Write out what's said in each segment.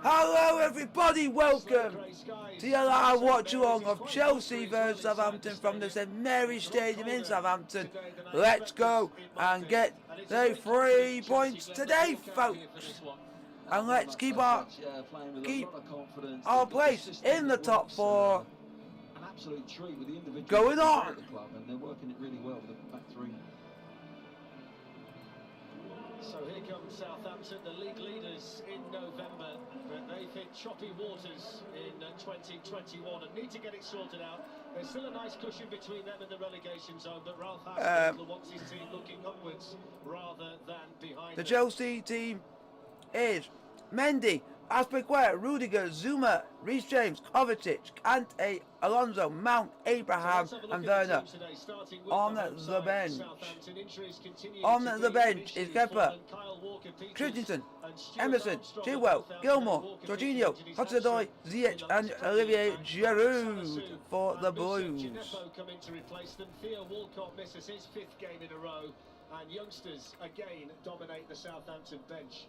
Hello everybody, welcome to your live watch along of Chelsea vs Southampton from the St Mary's Stadium in Southampton. Let's go and get the 3 points today, folks. And let's keep our place in the top 4 an absolute treat with the individual going on at the club, and they're working it really well with the back three. So here comes Southampton, the league leaders in November, but they've hit choppy waters in 2021 and need to get it sorted out. There's still a nice cushion between them and the relegation zone, but Ralph Hasenhüttl wants his team looking upwards rather than behind. The Chelsea team is Mendy, Aspilicueta, Rudiger, Zuma, Reece James, Kovacic, Kante, Alonso, Mount, Abraham and Werner. On the bench. On the bench is Kepa, Christensen, Emerson, Chilwell, Gilmore, Jorginho, Hudson-Odoi, Ziyech and Olivier Giroud for the Blues. Coming to replace them. Theo Walcott misses his 5th game in a row, and youngsters again dominate the Southampton bench.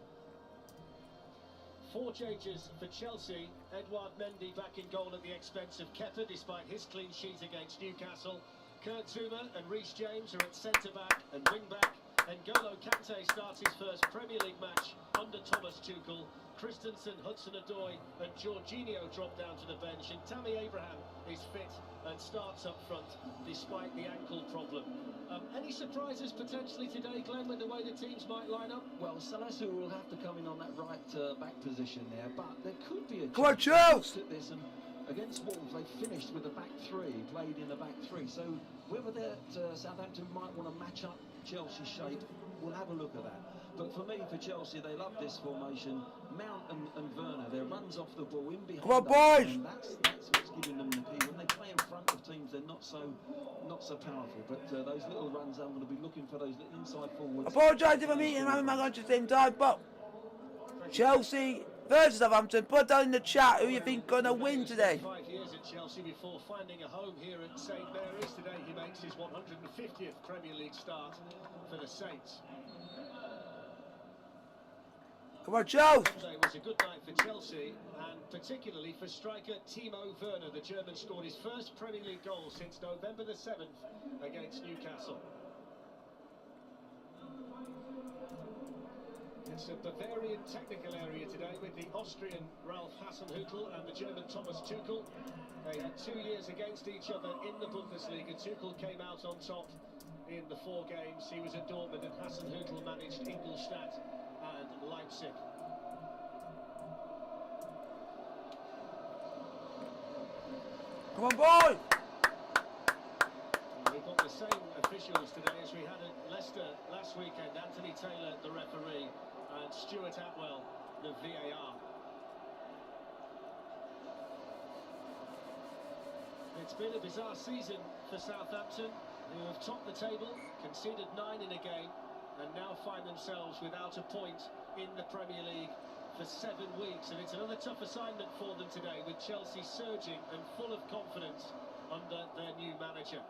4 changes for Chelsea. Edouard Mendy back in goal at the expense of Kepa, despite his clean sheet against Newcastle. Kurt Zouma and Reece James are at centre-back and wing-back. And N'Golo Kante starts his first Premier League match under Thomas Tuchel. Christensen, Hudson-Odoi and Jorginho drop down to the bench. And Tammy Abraham is fit and starts up front, despite the ankle problem. Any surprises potentially today, Glenn, with the way the teams might line up? Well, Salasu will have to come in on that right back position there, but there could be a Come on, Chelsea! Against Wolves, they finished with a back three, played in a back three. So whether that Southampton might want to match up Chelsea's shape, we'll have a look at that. But for me, for Chelsea, they love this formation. Mount and Werner, their runs off the ball in behind. Come on, boys! And that's what's giving them the key. When they play in front of teams, they're not so powerful. But those little runs, I'm going to be looking for those little inside forwards. Apologise if I'm eating and having my lunch at the same time, but Chelsea versus Southampton, put down in the chat who you think gonna win today. 5 years at Chelsea before finding a home here at St Mary's. Today he makes his 150th Premier League start for the Saints. Come on, Chelsea! Sunday was a good night for Chelsea, and particularly for striker Timo Werner. The German scored his first Premier League goal since November the 7th against Newcastle. It's a Bavarian technical area today with the Austrian Ralph Hasenhüttl and the German Thomas Tuchel. They had 2 years against each other in the Bundesliga. Tuchel came out on top in the 4 games. He was at Dortmund, and Hasenhüttl managed Ingolstadt and Leipzig. Come on, boy! We've got the same officials today as we had at Leicester last weekend. Anthony Taylor, the referee, and Stuart Atwell, the VAR. It's been a bizarre season for Southampton, who have topped the table, conceded 9 in a game, and now find themselves without a point in the Premier League for 7 weeks. And it's another tough assignment for them today, with Chelsea surging and full of confidence under their new manager.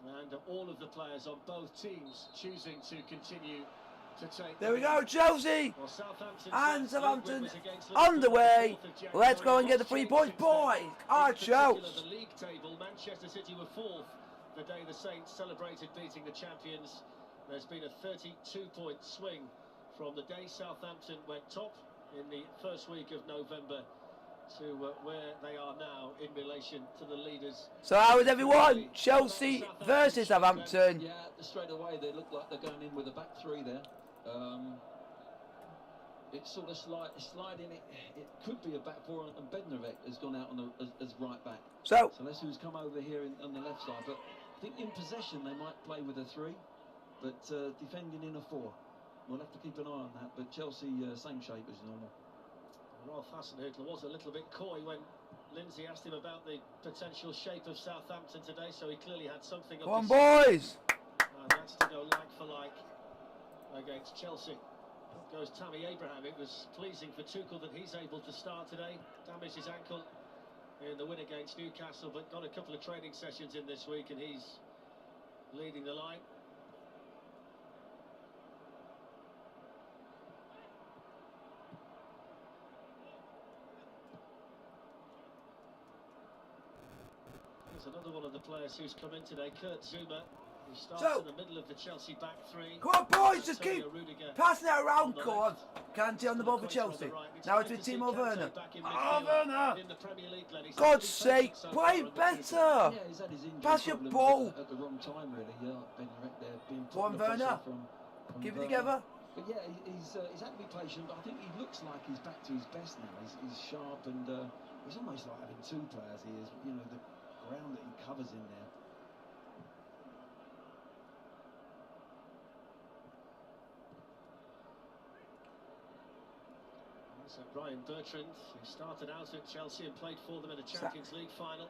And all of the players on both teams choosing to continue to take. There we go, Chelsea! Well, Southampton And Southampton underway. Let's go and get the 3 points, boys! Our Chelsea! The league table, Manchester City were 4th the day the Saints celebrated beating the champions. There's been a 32-point swing from the day Southampton went top in the first week of November to where they are now in relation to the leaders. So how is everyone? Chelsea versus Southampton. Yeah, straight away they look like they're going in with a back three there. It's sort of sliding. It could be a back four, and Bednarek has gone out on as right back. So let's who's come over here on the left side. But I think in possession they might play with a 3, but defending in a 4. We'll have to keep an eye on that. But Chelsea, same shape as normal. Ralph Hasenhüttl was a little bit coy when Lindsay asked him about the potential shape of Southampton today, so he clearly had something. Come on, boys! And that's to go like for like against Chelsea. Up goes Tammy Abraham. It was pleasing for Tuchel that he's able to start today. Damaged his ankle in the win against Newcastle, but got a couple of training sessions in this week, and he's leading the line. There's another one of the players who's come in today, Kurt Zuma. He starts in the middle of the Chelsea back three. Come on, boys, just keep Rudiger passing it around. Come on. Kante on the ball for Chelsea. Now it's with Timo Werner. Oh, Werner! God's sake, play better! Yeah, he's had his injury Pass your problems ball. at the wrong time, really. Yeah, Ben Rek there being put Go on, under pressure Werner. from Keep it Werner. together. But yeah, he's had to be patient, but I think he looks like he's back to his best now. He's sharp, and he's almost like having two players. He is, you know, the ground that he covers in there. So Brian Bertrand, who started out at Chelsea and played for them in a Champions League final.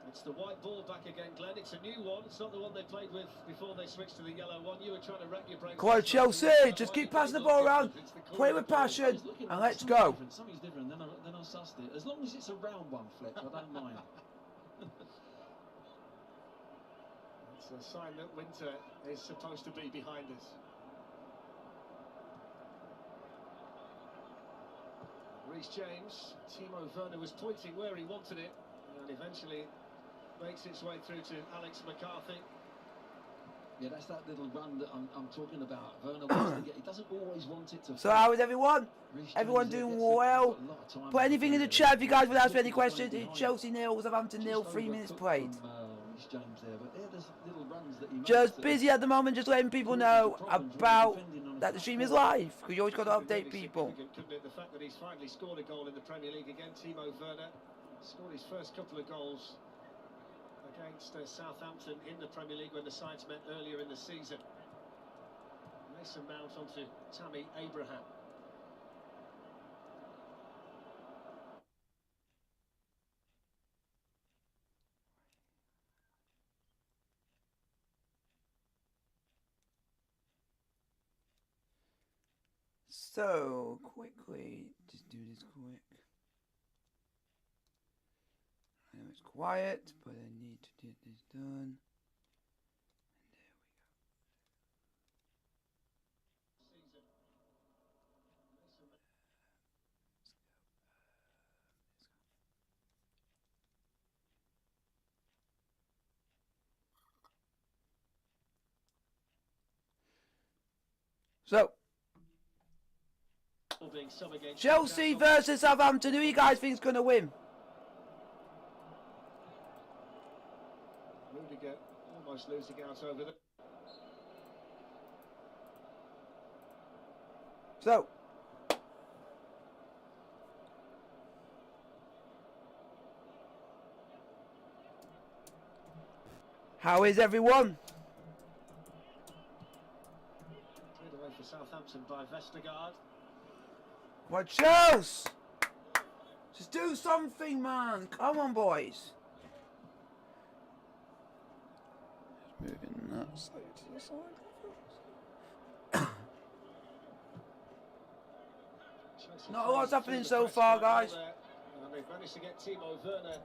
It's the white ball back again, Glenn. It's a new one. It's not the one they played with before they switched to the yellow one. You were trying to rack your brains. Come on, Chelsea. Just keep passing the ball around. Play with passion. And let's go. Something's different. Then I sussed it. As long as it's a round one, Fletch, I don't mind. It's a sign that winter is supposed to be behind us. Reece James, Timo Werner was pointing where he wanted it, and eventually makes its way through to Alex McCarthy. Yeah, that's that little run that I'm talking about. Werner wants to get. He doesn't always want it to. So how is everyone? Everyone doing well? Put anything in the chat if you guys would ask me any questions. It's Chelsea 0, Southampton 0, 3 minutes played. James there, but there's little runs that he Just busy at the moment, just letting people know about that the stream is live, because you always got to update people. Couldn't it? The fact that he's finally scored a goal in the Premier League again, Timo Werner scored his first couple of goals against Southampton in the Premier League when the sides met earlier in the season. Mason Mount onto Tammy Abraham. So, quickly, just do this quick. I know it's quiet, but I need to get this done. And there we go. So, Chelsea versus Southampton. Who you guys think is going to win? Rudiger almost losing out over the. So, how is everyone? Cleared away for Southampton by Vestergaard. What, Chelsea? Just do something, man. Come on, boys. Just moving that side to the side. Not a lot's happening so far, guys. And they've managed to get Timo Werner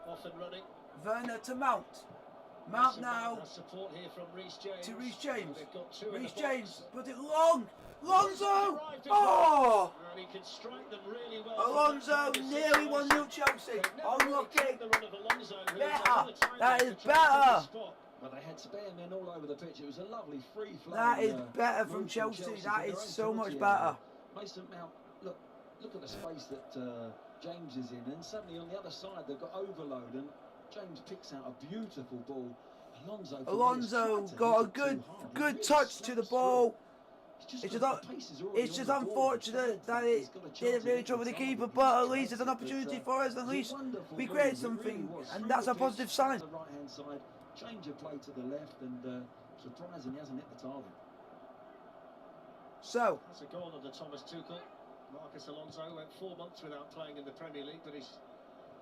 off and running. Werner to Mount. Mount now support here from Reece James. to Reece James. Reece James James, put it long. Lonzo! Oh! And he can strike them really well. Alonso nearly 1-0 Chelsea. Unlucky. Better. That is better. Well, they had spare men all over the pitch. It was a lovely free flow. That is better from Chelsea. That is so much better. Mason Mount, look at the space that James is in, and suddenly on the other side they've got overload, and James picks out a beautiful ball. Alonso got a good touch to the ball. It's just unfortunate that it didn't really trouble the keeper, but at least it's an opportunity for us. At least we create something, and that's a positive sign. The right hand side, change of play to the left, and surprising he hasn't hit the target. So that's a goal under Thomas Tuchel. Marcus Alonso went 4 months without playing in the Premier League, but he's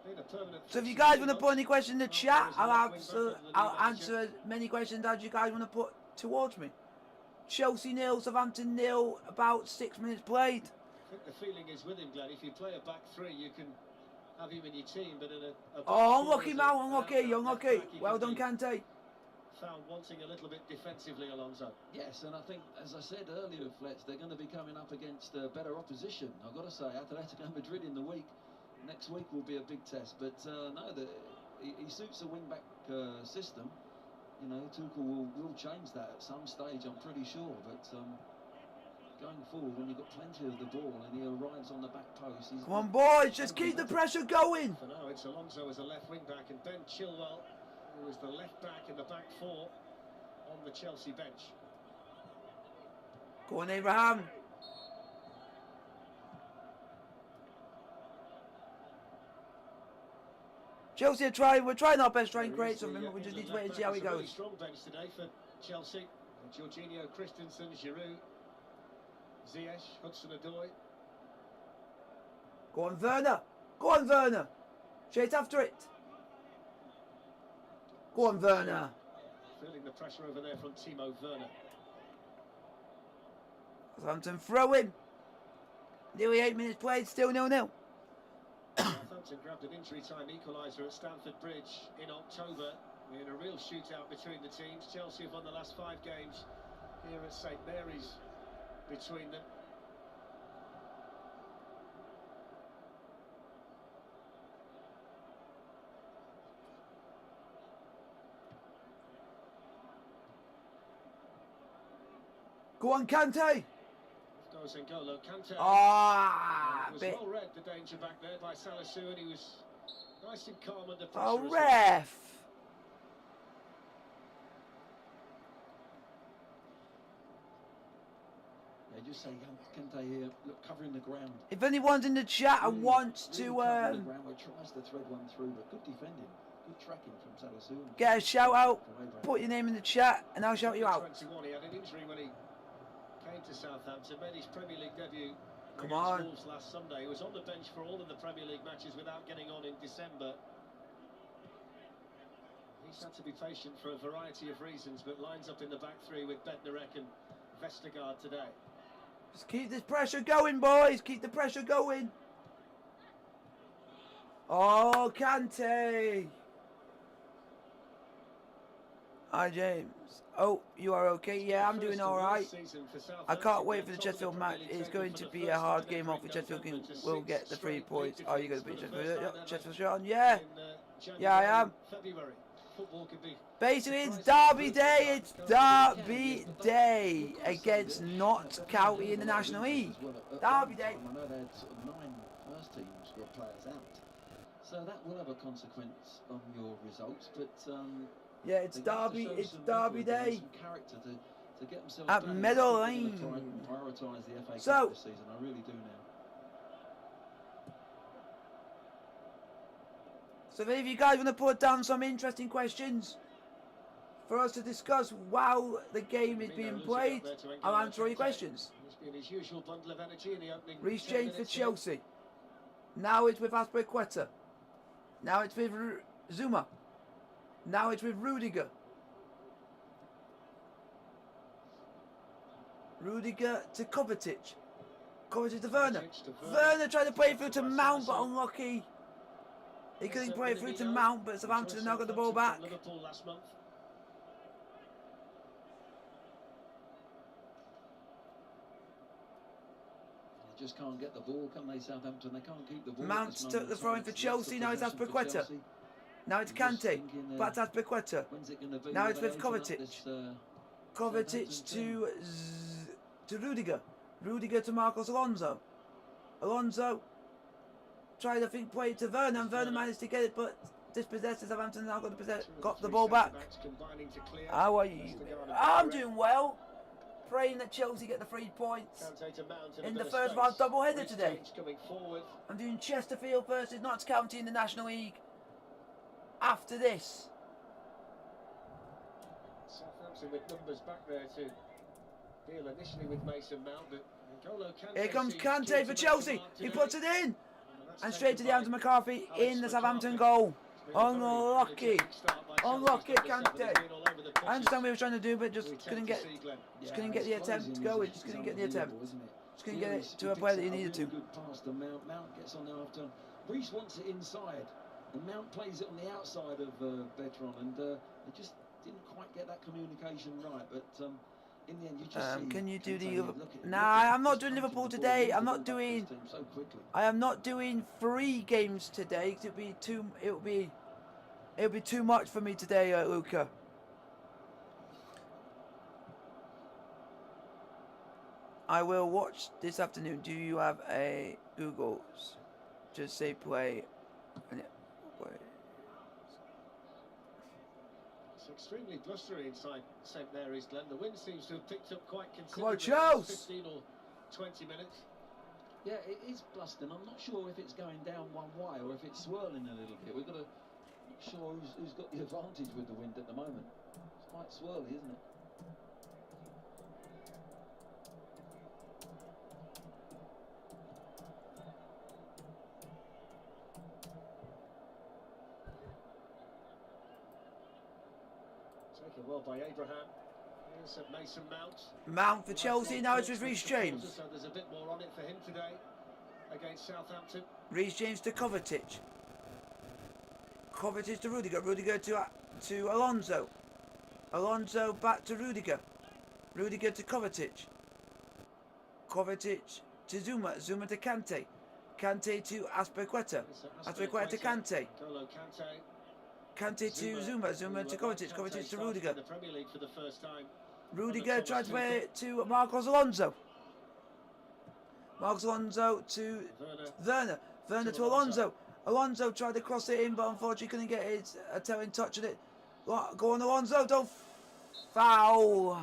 been a permanent. So if you guys want to put any questions in the chat, I'll answer as many questions as you guys want to put towards me. Chelsea 0, Southampton 0, about 6 minutes played. I think the feeling is with him, Glenn. If you play a back three, you can have him in your team, but in a back Oh, four unlucky, as Mal, an unlucky, out-and-out unlucky. left back, he Well can done, be Kante. found wanting a little bit defensively, Alonso. Yes, and I think, as I said earlier, Fletch, they're going to be coming up against better opposition. I've got to say, Atletico Madrid in the week. Next week will be a big test, but no, he suits the wing-back system. You know, Tuchel will change that at some stage, I'm pretty sure, but going forward, when you've got plenty of the ball and he arrives on the back post... Come on, boys, just keep the pressure going. For now, it's Alonso as a left wing-back, and Ben Chilwell, who was the left back in the back four on the Chelsea bench. Go on, Abraham. Chelsea are trying, we're trying our best to try and create something, but we just need to wait and see how it Really goes. strong bench today for Chelsea. Jorginho, Christensen, Giroud, Ziyech, Hudson-Odoi. Go on, Werner. Go on, Werner. Straight after it. Go on, Werner. Feeling the pressure over there from Timo Werner. Southampton throw in. Nearly 8 minutes played, still 0-0. Southampton grabbed an injury time equaliser at Stamford Bridge in October in a real shootout between the teams. Chelsea have won the last 5 games here at St Mary's between them. Go on, Kante. Goes N'Golo Kante. Ah, It was bit. well read, the danger back there by Salisu, and he was nice and calm under pressure. Oh, as well. ref. Yeah, just say Kante here, look, covering the ground. If anyone's in the chat and wants to covering the ground, where tries to thread one through, but good defending, good tracking from Salisu. get a shout out, put your name in the chat and I'll shout you out. 21, he had an injury when he came to Southampton, made his Premier League debut Come against on. Wolves last Sunday. He was on the bench for all of the Premier League matches without getting on in December. He's had to be patient for a variety of reasons, but lines up in the back three with Bednarek and Vestergaard today. Just keep this pressure going, boys. Keep the pressure going. Oh, Kante. Hi, James. Oh, you are okay? Yeah, I'm doing all right. I can't wait for the Sheffield match. It's going to be a hard game. Hopefully, Sheffield will get the 3 points. Are you going to beat Sheffield Sean? Yeah. Yeah, I am. Basically, it's Derby Day. It's Derby Day against Notts County in the National League. Derby Day. I know they had sort of 9 first team squad players out, so that will have a consequence on your results. But yeah, it's Derby. It's Derby Day. Some character to get themselves At going. Meadow I think Lane. they're gonna try and prioritise the FA So- Cup this season. I really do now. So if any of you guys want to put down some interesting questions for us to discuss while the game is being played, I'll answer all your questions. Reece James for Chelsea. Now it's with Aspilicueta. Now it's with Zuma. Now it's with Rudiger. Rudiger to Kovacic. Kovacic to Werner. Werner tried to play through to Mount, but unlucky. He couldn't play through to Mount, but Southampton now got the ball back. Liverpool last month. They just can't get the ball, can they, Southampton? They can't keep the ball. Mount took the throw in for Chelsea, now it's Aspilicueta. Now it's Kante, back to Aspilicueta. Now it's with Kovacic. Kovacic to Rudiger. Rudiger to Marcos Alonso. Alonso tried, I think, play it to Werner, and Werner managed to get it, but dispossessed. Southampton now got the ball back. How are you? I'm doing well. Praying that Chelsea get the 3 points in the first round double-header today. I'm doing Chesterfield versus Notts County in the National League after this. Southampton with numbers back there to deal initially with Mason Mount, but N'Golo Kante. Here comes Kante for Chelsea. He puts it in. And straight to the hands of McCarthy in the Southampton goal. Unlucky. Unlock it, Chelsea's Kante. number 7 has been all over the I understand pitches. what he was trying to do, but just We couldn't tend to get, see, Glenn. just couldn't get the attempt going. Just couldn't get the attempt. Just couldn't get it to a player that he needed to. Good pass to Mount. Mount gets on there after. Reece wants it inside, and Mount plays it on the outside of Bertrand, and they just didn't quite get that communication right. But in the end, you just see. Can you do Kante, the? look at- Nah, look at I'm not just doing punching Liverpool the ball today. into I'm the not ball back doing. team so quickly. I am not doing 3 games today. 'Cause it'll be too much for me today, Luca. I will watch this afternoon. Do you have a Google's? Just say play. It's extremely blustery inside St Mary's, Glenn. The wind seems to have picked up quite Come on, considerably in the last Chelsea! 15 or 20 minutes. Yeah, it is blustering. I'm not sure if it's going down one way or if it's swirling a little bit. We've got to not sure who's got the advantage with the wind at the moment. It's quite swirly, isn't it? Taken well by Abraham. Here's Mason Mount. Mount for Chelsea. Now it's with Reece James. So there's a bit more on it for him today against Southampton. Reece James to Kovacic. Kovacic to Rudiger. Rudiger to Alonso. Alonso back to Rudiger. Rudiger to Kovacic. Kovacic to Zuma. Zuma to Kante. Kante to Azpilicueta. Azpilicueta to Kante. N'Golo Kante. Kante to Zuma. Zuma to Kovacic. Kovacic to Rudiger. In the Premier League for the first time. Rudiger tried to play it to Marcos Alonso. Marcos Alonso to Werner. Werner to Alonso. Alonso tried to cross it in, but unfortunately couldn't get his telling touch on it. Go on, Alonso, don't foul.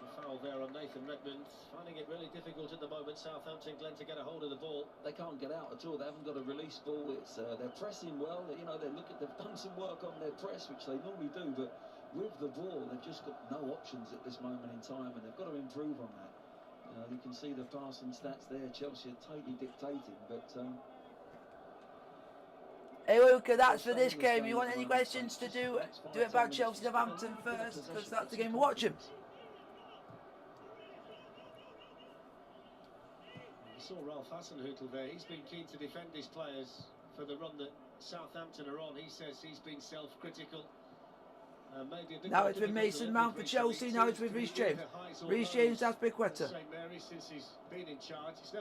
The foul there on Nathan Redmond. Finding it really difficult at the moment, Southampton, Glenn, to get a hold of the ball. They can't get out at all. They haven't got a release ball. It's they're pressing well. You know, they've done some work on their press, which they normally do, but with the ball, they've just got no options at this moment in time, and they've got to improve on that. You can see the passing stats there. Chelsea are totally dictating, but. Hey Luca, that's for this game. You want any questions to do it about Chelsea Southampton first, because that's the game we're watching. You saw Ralph Hasenhüttl there. He's been keen to defend his players for the run that Southampton are on. He says he's been self-critical. Now it's with Mason Mount for Chelsea. Now it's with Reece James. Reece James, that's Azpilicueta.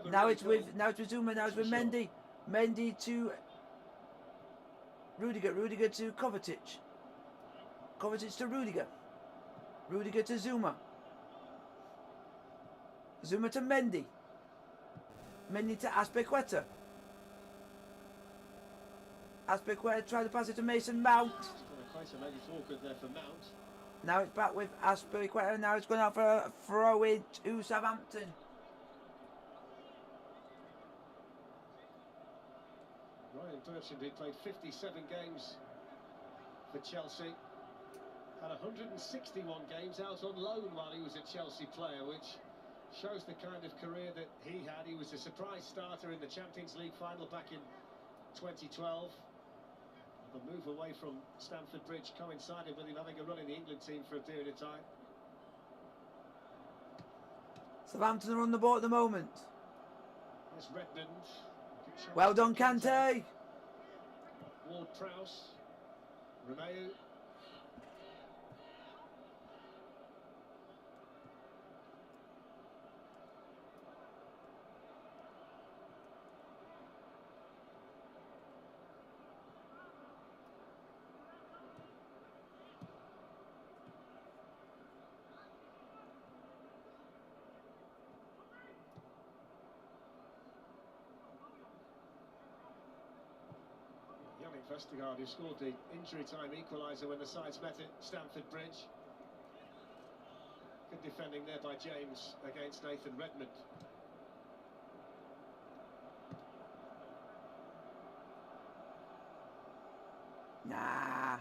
Now it's with Zuma. Now it's with Mendy. Mendy to Rudiger. Rudiger to Kovacic. Kovacic to Rudiger. Rudiger to Zuma. Zuma to Mendy. Mendy to Azpilicueta. Azpilicueta tried to pass it to Mason Mount. Now it's back with Azpilicueta. Now it's going out for a throw in to Southampton. Ryan Bertrand, who played 57 games for Chelsea, had 161 games out on loan while he was a Chelsea player, which shows the kind of career that he had. He was a surprise starter in the Champions League final back in 2012. The move away from Stamford Bridge coincided with him having a run in the England team for a period of time. Southampton are on the ball at the moment. There's Redmond. Well done, Kante. Ward-Prowse. Romeu. Vestergaard, who scored the injury time equaliser when the sides met at Stamford Bridge. Good defending there by James against Nathan Redmond. Nah.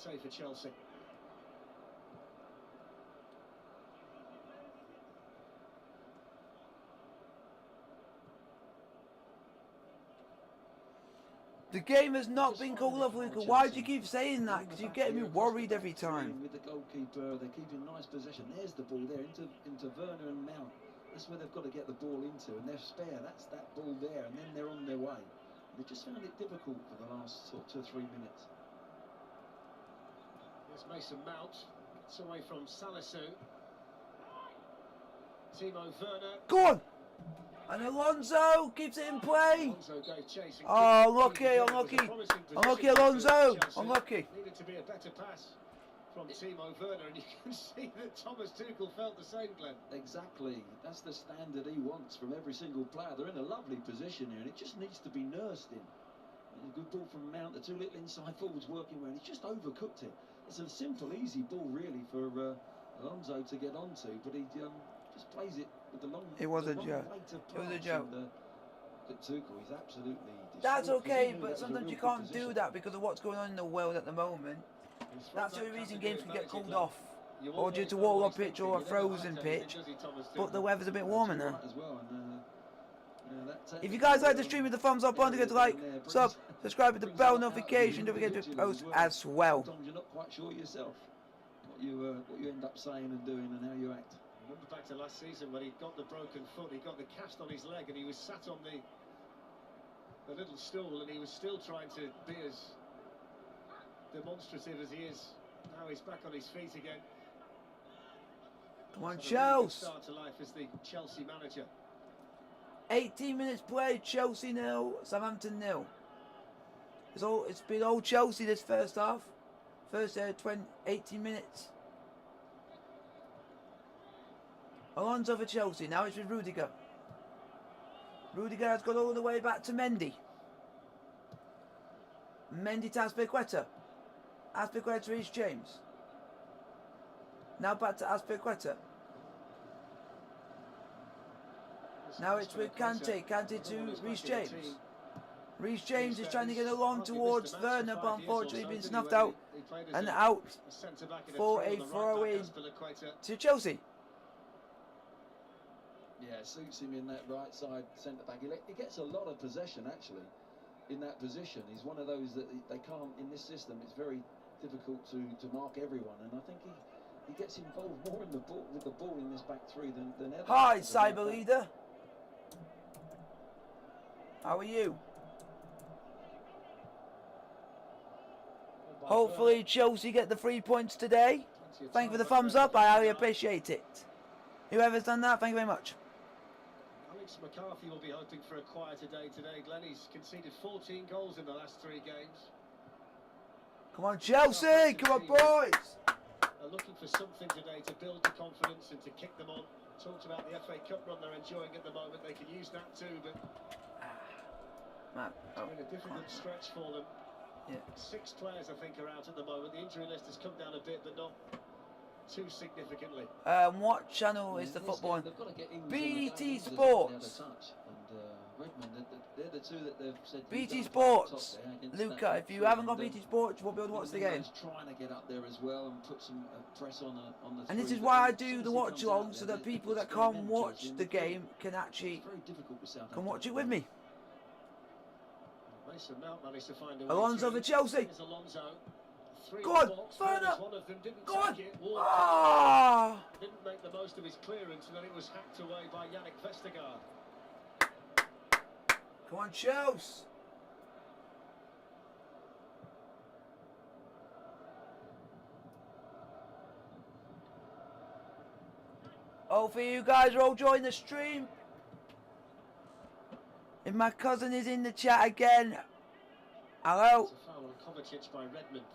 Kante for Chelsea. The game has not been called off, Luca. Why do you keep saying that? Because you're getting me worried every time. With the goalkeeper, they're keeping nice possession. There's the ball there into Werner and Mount. That's where they've got to get the ball into, and they're spare. That's that ball there, and then they're on their way. They just found it difficult for the last sort of 2 or 3 minutes. Here's Mason Mount. Gets away from Salisu. Timo Werner. Go on! And Alonso keeps it in play. Alonso goes chasing. Oh, unlucky, unlucky. Unlucky, Alonso. Unlucky. Needed to be a better pass from Timo Werner, and you can see that Thomas Tuchel felt the same, Glenn. Exactly. That's the standard he wants from every single player. They're in a lovely position here, and it just needs to be nursed in. And a good ball from Mount. The two little inside forwards working well, and he's just overcooked it. It's a simple, easy ball, really, for Alonso to get onto, but he just plays it with the long. It was a joke. It was a joke. Tuchel, he's absolutely. That's okay, but sometimes you can't do that because of what's going on in the world at the moment. That's the only reason games can get called off, or due to wall pitch or a frozen pitch. But the weather's a bit warmer now. If you guys like the stream with the thumbs up, don't forget to like, subscribe with the bell notification. Don't forget to post as well. Sometimes you're not quite sure yourself what you end up saying and doing and how you act. Remember back to last season when he got the broken foot, he got the cast on his leg, and he was sat on the little stool, and he was still trying to be as demonstrative as he is. Now he's back on his feet again. Come on, Really Chelsea. start to life as the Chelsea manager. 18 minutes played, Chelsea 0, Southampton 0. It's been all Chelsea this first half. First 18 minutes. Alonso for Chelsea. Now it's with Rudiger. Rudiger has got all the way back to Mendy. Mendy to Azpilicueta. Azpilicueta to Reece James. Now back to Azpilicueta. Now it's with Kante. Kante to Reece James. Reece James is trying to get along towards Werner, but unfortunately been snuffed out and out for a throw-in to Chelsea. Yeah, suits him in that right side centre back. He gets a lot of possession actually in that position. He's one of those that they can't in this system. It's very difficult to mark everyone, and I think he gets involved more in with the ball in this back three than ever. Hi, Cyber Leader. How are you? Hopefully Chelsea get the 3 points today. Thank you for the thumbs up. I highly appreciate it. Whoever's done that, thank you very much. Alex McCarthy will be hoping for a quieter day today, Glenn. He's conceded 14 goals in the last 3 games. Come on, Chelsea! Come on, boys! Are looking for something today to build the confidence and to kick them on. Talked about the FA Cup run they're enjoying at the moment. They can use that too, but Man, it's been a difficult stretch for them. Yeah. 6 players, I think, are out at the moment. The injury list has come down a bit, but not too significantly. What channel is the football on? They've got to get BT Sports. Redmond, they're the two that they've said. BT Sports. Luca, if you haven't got BT Sports, you won't be able to watch the game. Trying to get up there as well and put some press on the. And this is why I do the watch along, so that people that can't watch the game can actually watch it with me. Mason Mount managed to find a way Alonso through. for Chelsea. Here's Alonso. 3 Go on, box, Werner. one of them didn't Go on. take it. Ah! Didn't make the most of his clearance, and then it was hacked away by Yannick Vestergaard. Come on, Chelsea. Hopefully you guys are all joining the stream. If my cousin is in the chat again, hello. It's a foul on Kovacic by Redmond.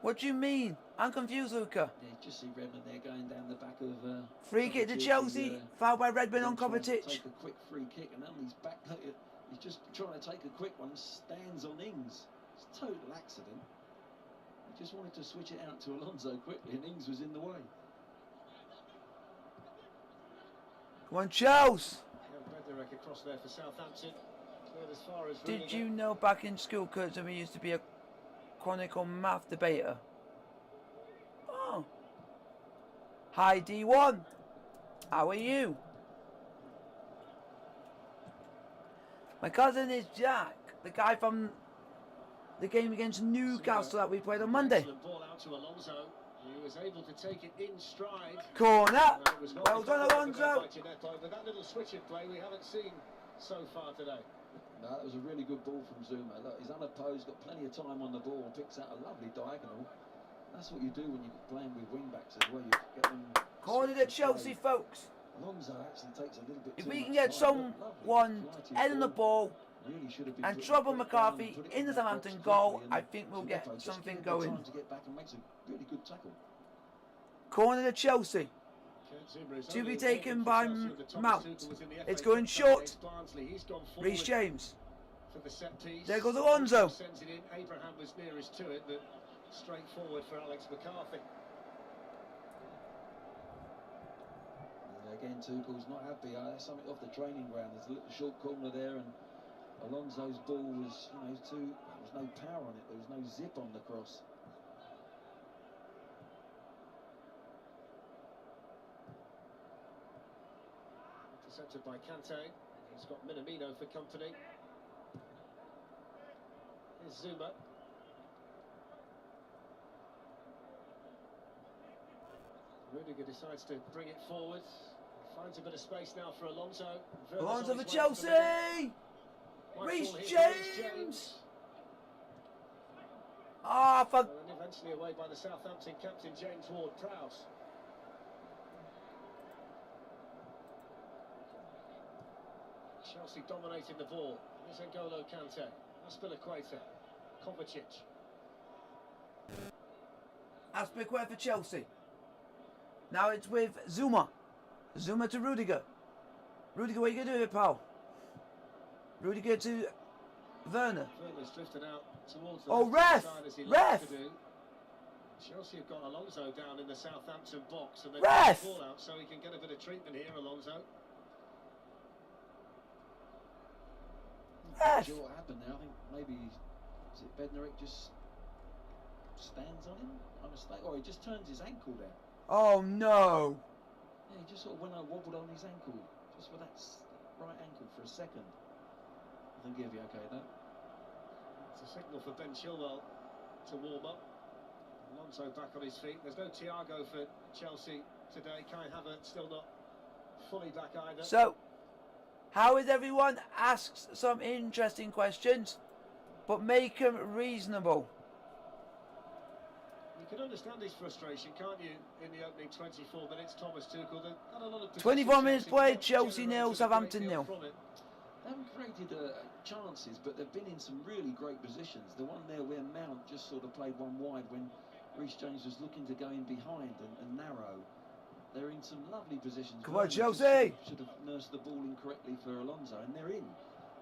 What do you mean? I'm confused, Luca. Yeah, just see Redmond there going down the back of. Free kick to Chelsea. Foul by Redmond on Kovacic. Take a quick free kick, and then he's back. He's just trying to take a quick one. Stands on Ings. It's a total accident. He just wanted to switch it out to Alonso quickly, and Ings was in the way. Come on, Chelsea. Bednarek across there for Southampton. Not as far as Did Rudiger. you know back in school, Kurt, we used to be a chronicle math debater? Oh. Hi, D1. How are you? My cousin is Jack, the guy from the game against Newcastle that we played on Monday. Excellent ball out to Alonso. He was able to take it in stride. Corner. It was Well done, Alonso. But that little switch of play we haven't seen so far today. No, that was a really good ball from Zuma. Look, he's unopposed, got plenty of time on the ball, and picks out a lovely diagonal. That's what you do when you're playing with wing backs as well. You get them. Corner to Chelsea, folks. Alonso actually takes a little bit. If too we can much get time, but someone lovely, head on the ball really should have been and put trouble it McCarthy down, put it in the the box Southampton goal, quickly, I and think we'll get Filippo just something gives him the going. time to get back and makes a really good tackle. Corner to Chelsea. To be taken by Mount. It's going short. Reece James. There goes Alonso. Abraham was nearest to it, but straightforward for Alex McCarthy. Again, Tuchel's not happy. That's something off the training ground. There's a little short corner there, and Alonso's ball was, there was no power on it. There was no zip on the cross. Intercepted by Kante. He's got Minamino for company. Here's Zuma. Rudiger decides to bring it forward. Finds a bit of space now for Alonso. Alonso for Chelsea! Reece James! Ah, fuck. And eventually away by the Southampton captain, James Ward-Prowse. Chelsea dominating the ball. Here's N'Golo Kante. Aspilicueta. Kovacic. Aspilicueta for Chelsea. Now it's with Zuma. Zuma to Rudiger. Rudiger, what are you going to do with it, pal? Rudiger to Werner. Werner's drifted out towards the ref! side as he Ref! likes to do. Chelsea have got Alonso down in the Southampton box, and they've Ref! got the ball out so he can get a bit of treatment here, Alonso. Ref! Not sure what happened there. I think maybe, is it Bednarek just stands on him? A mistake, or he just turns his ankle there. Oh no! Yeah, he just sort of wobbled on his ankle, just for that right ankle for a second. I think he'll be okay though. It's a signal for Ben Chilwell to warm up. Alonso back on his feet. There's no Thiago for Chelsea today. Kai Havertz still not fully back either. So, how is everyone? Asks some interesting questions, but make them reasonable. You can understand his frustration, can't you, in the opening 24 minutes, Thomas Tuchel. They've had a lot of 24 minutes Chelsea played, Chelsea nil, generated a Southampton great deal nil. from it. They haven't created chances, but they've been in some really great positions. The one there where Mount just sort of played one wide when Reece James was looking to go in behind and narrow. They're in some lovely positions. Come on, Werner Chelsea! should have nursed the ball incorrectly for Alonso, and they're in.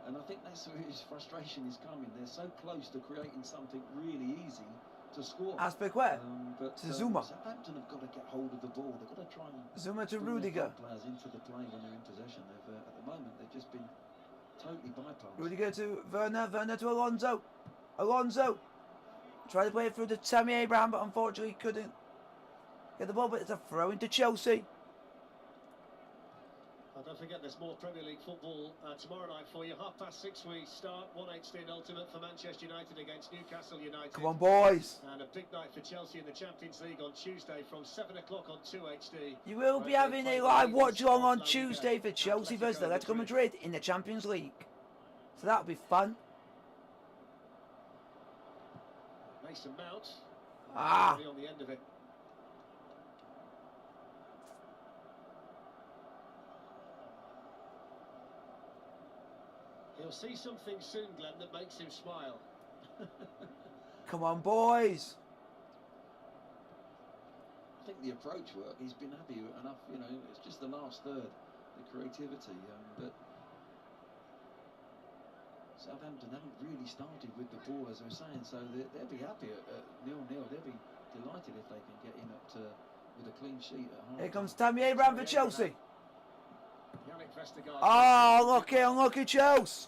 And I think that's where his frustration is coming. They're so close to creating something really easy to score. Aspilicueta But to Zuma. Southampton have got to get hold of the ball. They've got to try and Zuma to bring their Rudiger. players into the play when they're in possession. They've, at the moment, they've just been totally bypassed. Rudiger to Werner. Werner to Alonso. Alonso. Tried to play it through to Tammy Abraham, but unfortunately couldn't get the ball. But it's a throw into Chelsea. Don't forget there's more Premier League football tomorrow night for you. 6:30 we start. 1HD Ultimate for Manchester United against Newcastle United. Come on, boys. And a big night for Chelsea in the Champions League on Tuesday from 7 o'clock on 2HD. You will be having a live watch along on Tuesday for Chelsea versus Atletico Madrid in the Champions League. So that'll be fun. Mason Mount. Ah. On the end of it. He'll see something soon, Glenn, that makes him smile. Come on, boys. I think the approach work, he's been happy enough, it's just the last third, the creativity. But Southampton haven't really started with the ball, as I was saying, so they'll be happy at 0-0. They'll be delighted if they can get in up to with a clean sheet at home. Here comes Tammy Abraham for Chelsea. Yannick Vestergaard. Oh, unlucky Chelsea.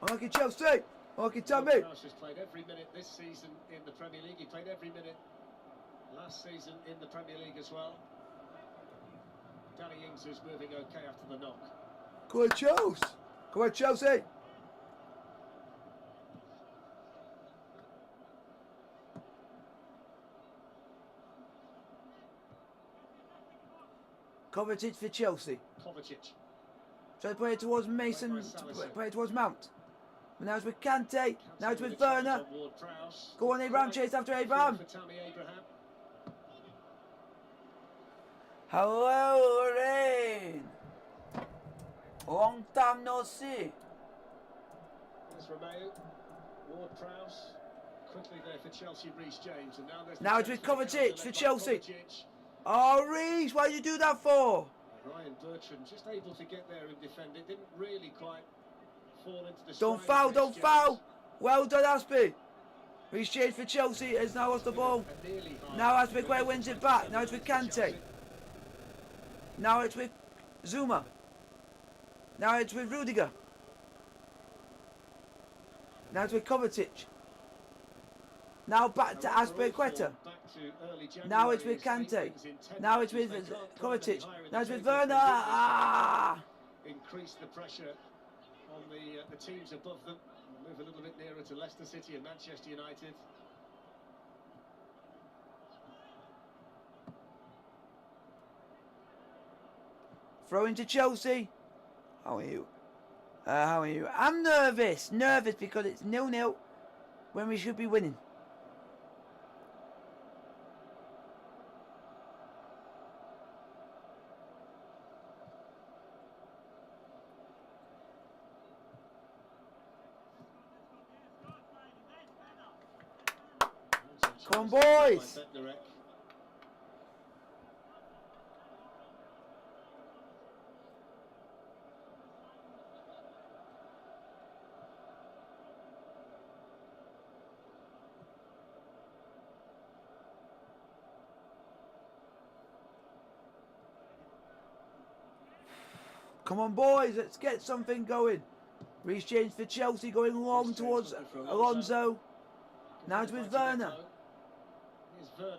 Unlucky Chelsea. Unlucky Tommy. Prowse has played every minute this season in the Premier League. He played every minute last season in the Premier League as well. Danny Ings is moving okay after the knock. Go on, Chelsea. Go on, Chelsea. Kovacic for Chelsea. Kovacic. Try to play it towards Mason, play it towards Mount. Now it's with Kante. Now it's with Werner. Go on, Abraham, chase after Abraham. Hello, Lorraine. Long time no see. There's Romeo. Ward-Prowse. Quickly there for Chelsea, Reece James. And now it's with Kovacic for Chelsea. Oh, Reece, why did you do that for? Ryan Bertrand just able to get there and defend it. Didn't really quite fall into the Don't foul, don't foul. Well done, Aspie. Reece James for Chelsea has now lost the ball. Now Aspie wins it back. Now it's with Kante. Now it's with Zuma. Now it's with Rudiger. Now it's with Kovacic. Now back to Aspilicueta. Now it's with Kante. Now it's with Kovacic. Now it's with Werner. Ah! Increase the pressure on the teams above them. Move a little bit nearer to Leicester City and Manchester United. Throw into Chelsea. How are you? How are you? I'm nervous. Nervous because it's 0-0 when we should be winning. Come on, boys. Come on, boys, let's get something going. Reece James for Chelsea going long towards Alonso. Now it's with Werner.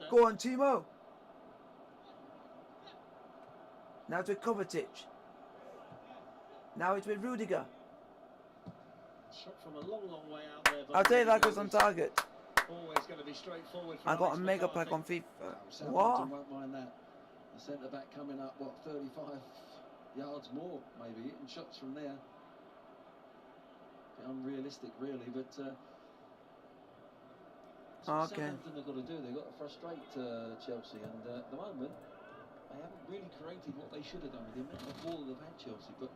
Go on, Timo. Now it's with Kovacic. Now it's with Rudiger. Shot from a long way out there. I'll tell you that goes on target. Always going to be straightforward. I got a mega pack on FIFA. What? Won't mind that. The centre back coming up, what, 35 yards more, maybe, hitting shots from there. Bit unrealistic, really, but okay. Southampton have got to do. They've got to frustrate Chelsea, and at the moment, they haven't really created what they should have done with the amount of ball they've had, Chelsea. But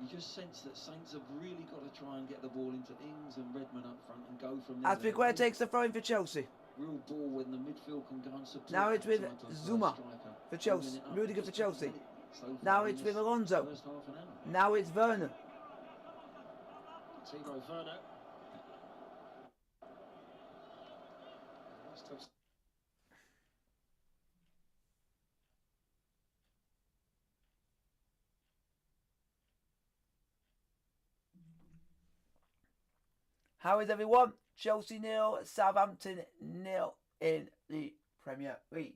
you just sense that Saints have really got to try and get the ball into Ings and Redmond up front and go from there. Aspilicueta takes the throw in for Chelsea. Real ball when the midfield can go and support. Now it's with Zuma for Chelsea. Rudiger for Chelsea. Now it's with Alonso. Now it's Werner. Timo Werner. How is everyone? Chelsea 0, Southampton 0 in the Premier League.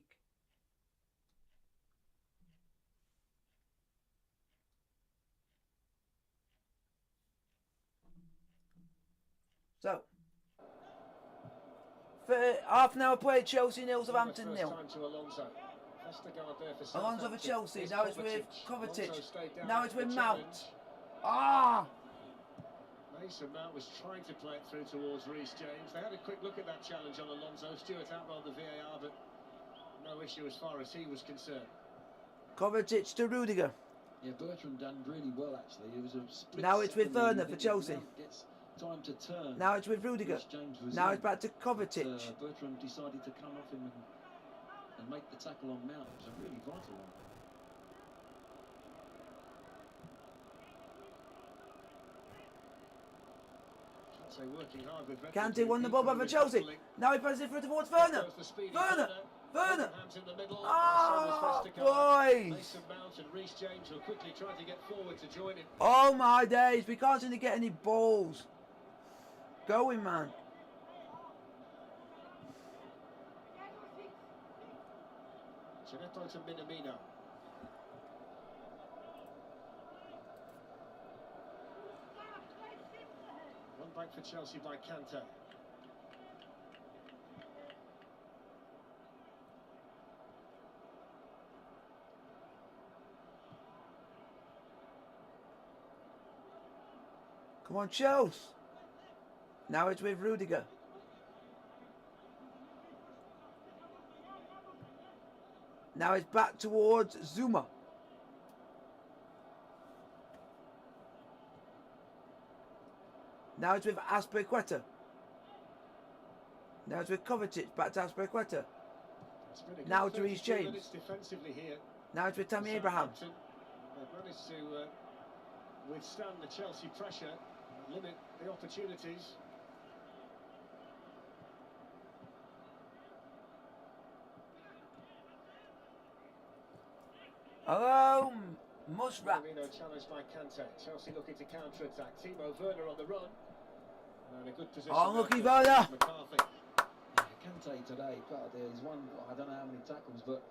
So, for half an hour play, Chelsea 0, Southampton 0. Alonso for Chelsea. Now it's with Kovacic. Now it's with Mount. Ah! Mason Mount was trying to play it through towards Reece James. They had a quick look at that challenge on Alonso. Stewart outrolled the VAR, but no issue as far as he was concerned. Kovacic to Rudiger. Yeah, Bertrand done really well, actually. It was a split. Now it's with Werner for Chelsea. Gets time to turn. Now it's with Rudiger. Now it's back to Kovacic. Bertrand decided to come off him and make the tackle on Mount. It was a really vital one. Working hard with Kante won the ball back for Chelsea. Now he passes it through towards Werner. Werner. Werner. Bellingham in the middle. Oh, So was boys. Mason Mount and Reece James were quickly trying to get forward to join him. Oh my days, we can't seem to get any balls going, man. Gineppo to Minamino. One back for Chelsea by Kante. Come on, Chelsea. Now it's with Rudiger. Now it's back towards Zuma. Now it's with Azpilicueta. Now it's with Kovacic. Back to Azpilicueta. Now to Reece James. Now it's with Tammy Abraham. They've managed to withstand the Chelsea pressure, limit the opportunities. Hello, Musrat. Minamino challenged by Kante. Chelsea looking to counter-attack. Timo Werner on the run. And a good position. Oh, lucky Werner. McCarthy. Kante today, God, he's won, I don't know how many tackles, but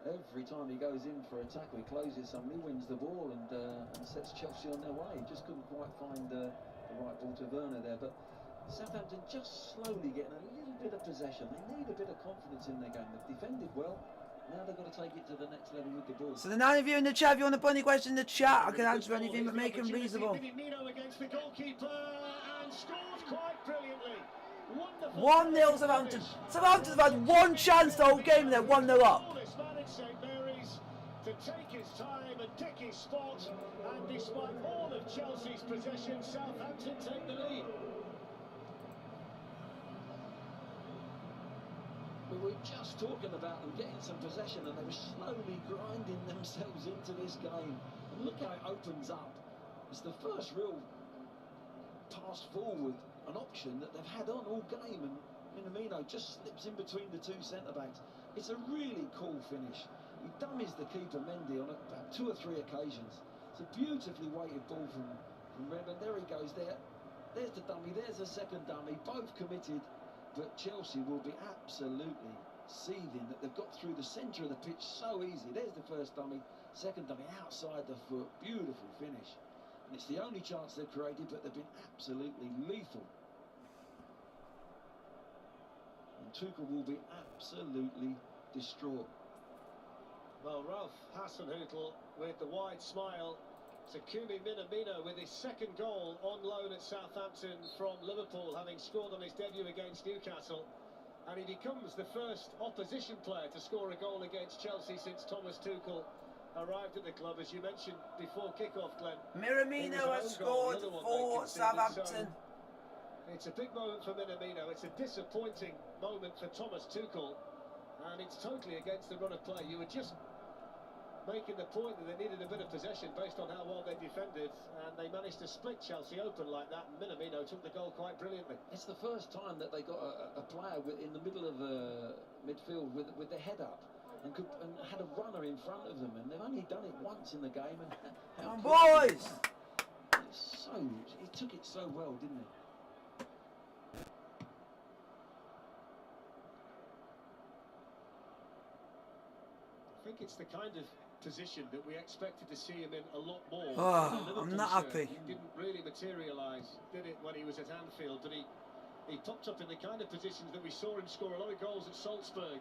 every time he goes in for a tackle, he closes somebody, wins the ball, and sets Chelsea on their way. He just couldn't quite find the right ball to Werner there. But Southampton just slowly getting a little bit of possession. They need a bit of confidence in their game. They've defended well. Now they've got to take it to the next level with the ball. So the 9 of you in the chat, if you want to put any questions in the chat, I can answer anything, but make them reasonable. Minamino against the goalkeeper and scored quite brilliantly. 1-0 Southampton. Southampton have had one chance the whole game and they're 1-0 up. St Mary's to take his time and pick his spot, and despite all of Chelsea's possession, Southampton take the lead. We were just talking about them getting some possession, and they were slowly grinding themselves into this game. And look how it opens up. It's the first real pass forward, an option that they've had on all game, and Minamino just slips in between the two centre-backs. It's a really cool finish. He dummies the keeper, Mendy, on about 2 or 3 occasions. It's a beautifully weighted ball from Redmond. There he goes there. There's the dummy, there's the second dummy, both committed. But Chelsea will be absolutely seething that they've got through the centre of the pitch so easy. There's the first dummy, second dummy outside the foot. Beautiful finish. And it's the only chance they've created, but they've been absolutely lethal. And Tuchel will be absolutely distraught. Well, Ralph Hasenhüttl with the wide smile. Takumi Minamino with his second goal on loan at Southampton from Liverpool, having scored on his debut against Newcastle. And he becomes the first opposition player to score a goal against Chelsea since Thomas Tuchel arrived at the club, as you mentioned before kick-off, Glenn. Minamino has scored for Southampton. It's a big moment for Minamino. It's a disappointing moment for Thomas Tuchel. And it's totally against the run of play. You were just making the point that they needed a bit of possession based on how well they defended, and they managed to split Chelsea open like that, and Minamino took the goal quite brilliantly. It's the first time that they got a player in the middle of midfield with their head up and had a runner in front of them, and they've only done it once in the game. And come on, boys! He took it so well, didn't he? I think it's the kind of position that we expected to see him in a lot more. Oh, I'm not happy. He didn't really materialise, did it, when he was at Anfield, but he popped up in the kind of positions that we saw him score a lot of goals at Salzburg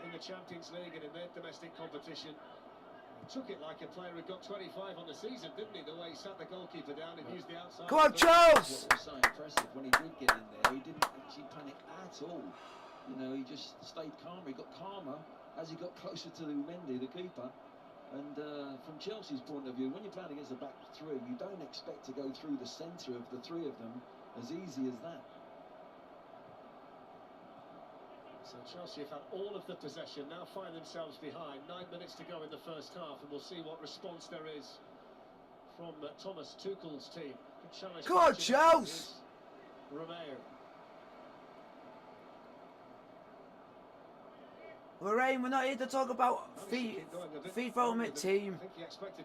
in the Champions League and in their domestic competition. He took it like a player who got 25 on the season, didn't he? The way he sat the goalkeeper down and used the outside. Come on, Charles! What was so impressive when he did get in there, he didn't actually panic at all. You know, he just stayed calm. He got calmer as he got closer to Mendy, the keeper. And from Chelsea's point of view, when you're playing against the back three, you don't expect to go through the centre of the three of them as easy as that. So Chelsea have had all of the possession, now find themselves behind. 9 minutes to go in the first half, and we'll see what response there is from Thomas Tuchel's team. Good challenge. Come on, Chelsea! Romeo. Lorraine, we're not here to talk about FIFA Ultimate Team.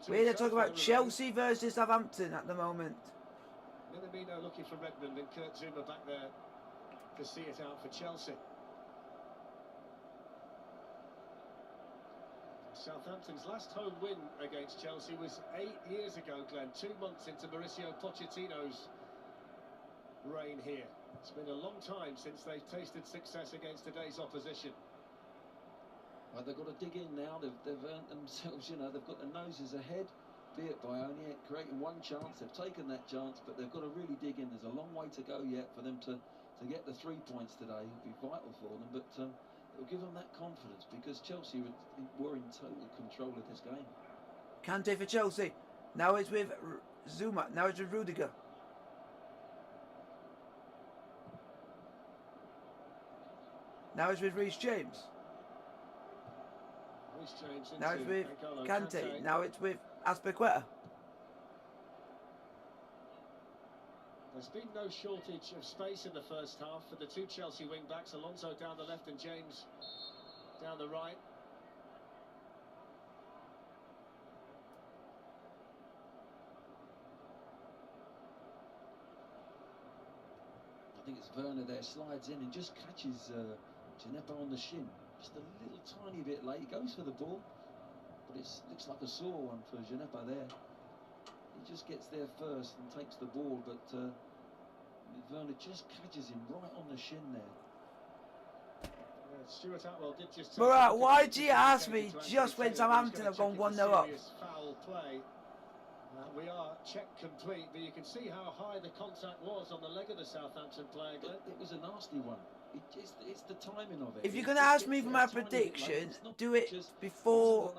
We're here to talk about Chelsea versus Southampton at the moment. Minamino looking for Redmond and Kurt Zuma back there to see it out for Chelsea. Southampton's last home win against Chelsea was 8 years ago, Glenn. 2 months into Mauricio Pochettino's reign here. It's been a long time since they've tasted success against today's opposition. Well, they've got to dig in now. They've earned themselves, you know, they've got their noses ahead, be it by only creating one chance. They've taken that chance, but they've got to really dig in. There's a long way to go yet for them to get the 3 points today. It'll be vital for them, but it'll give them that confidence because Chelsea were in total control of this game. Kante for Chelsea. Now it's with Zuma. Now it's with Rudiger. Now it's with Reece James. Now it's with Kante. Now it's with Azpilicueta. There's been no shortage of space in the first half for the two Chelsea wing-backs. Alonso down the left and James down the right. I think it's Werner there, slides in and just catches Gineppo on the shin. Just a little tiny bit late. He goes for the ball, but it looks like a sore one for Gineppo there. He just gets there first and takes the ball, but Werner just catches him right on the shin there. Stuart Atwell did just. Murat, why do you ask me just when Southampton have gone 1-0 up? Foul play. We are check complete, but you can see how high the contact was on the leg of the Southampton player. It was a nasty one. It's the timing of it. If you're going to ask me for my prediction, do it before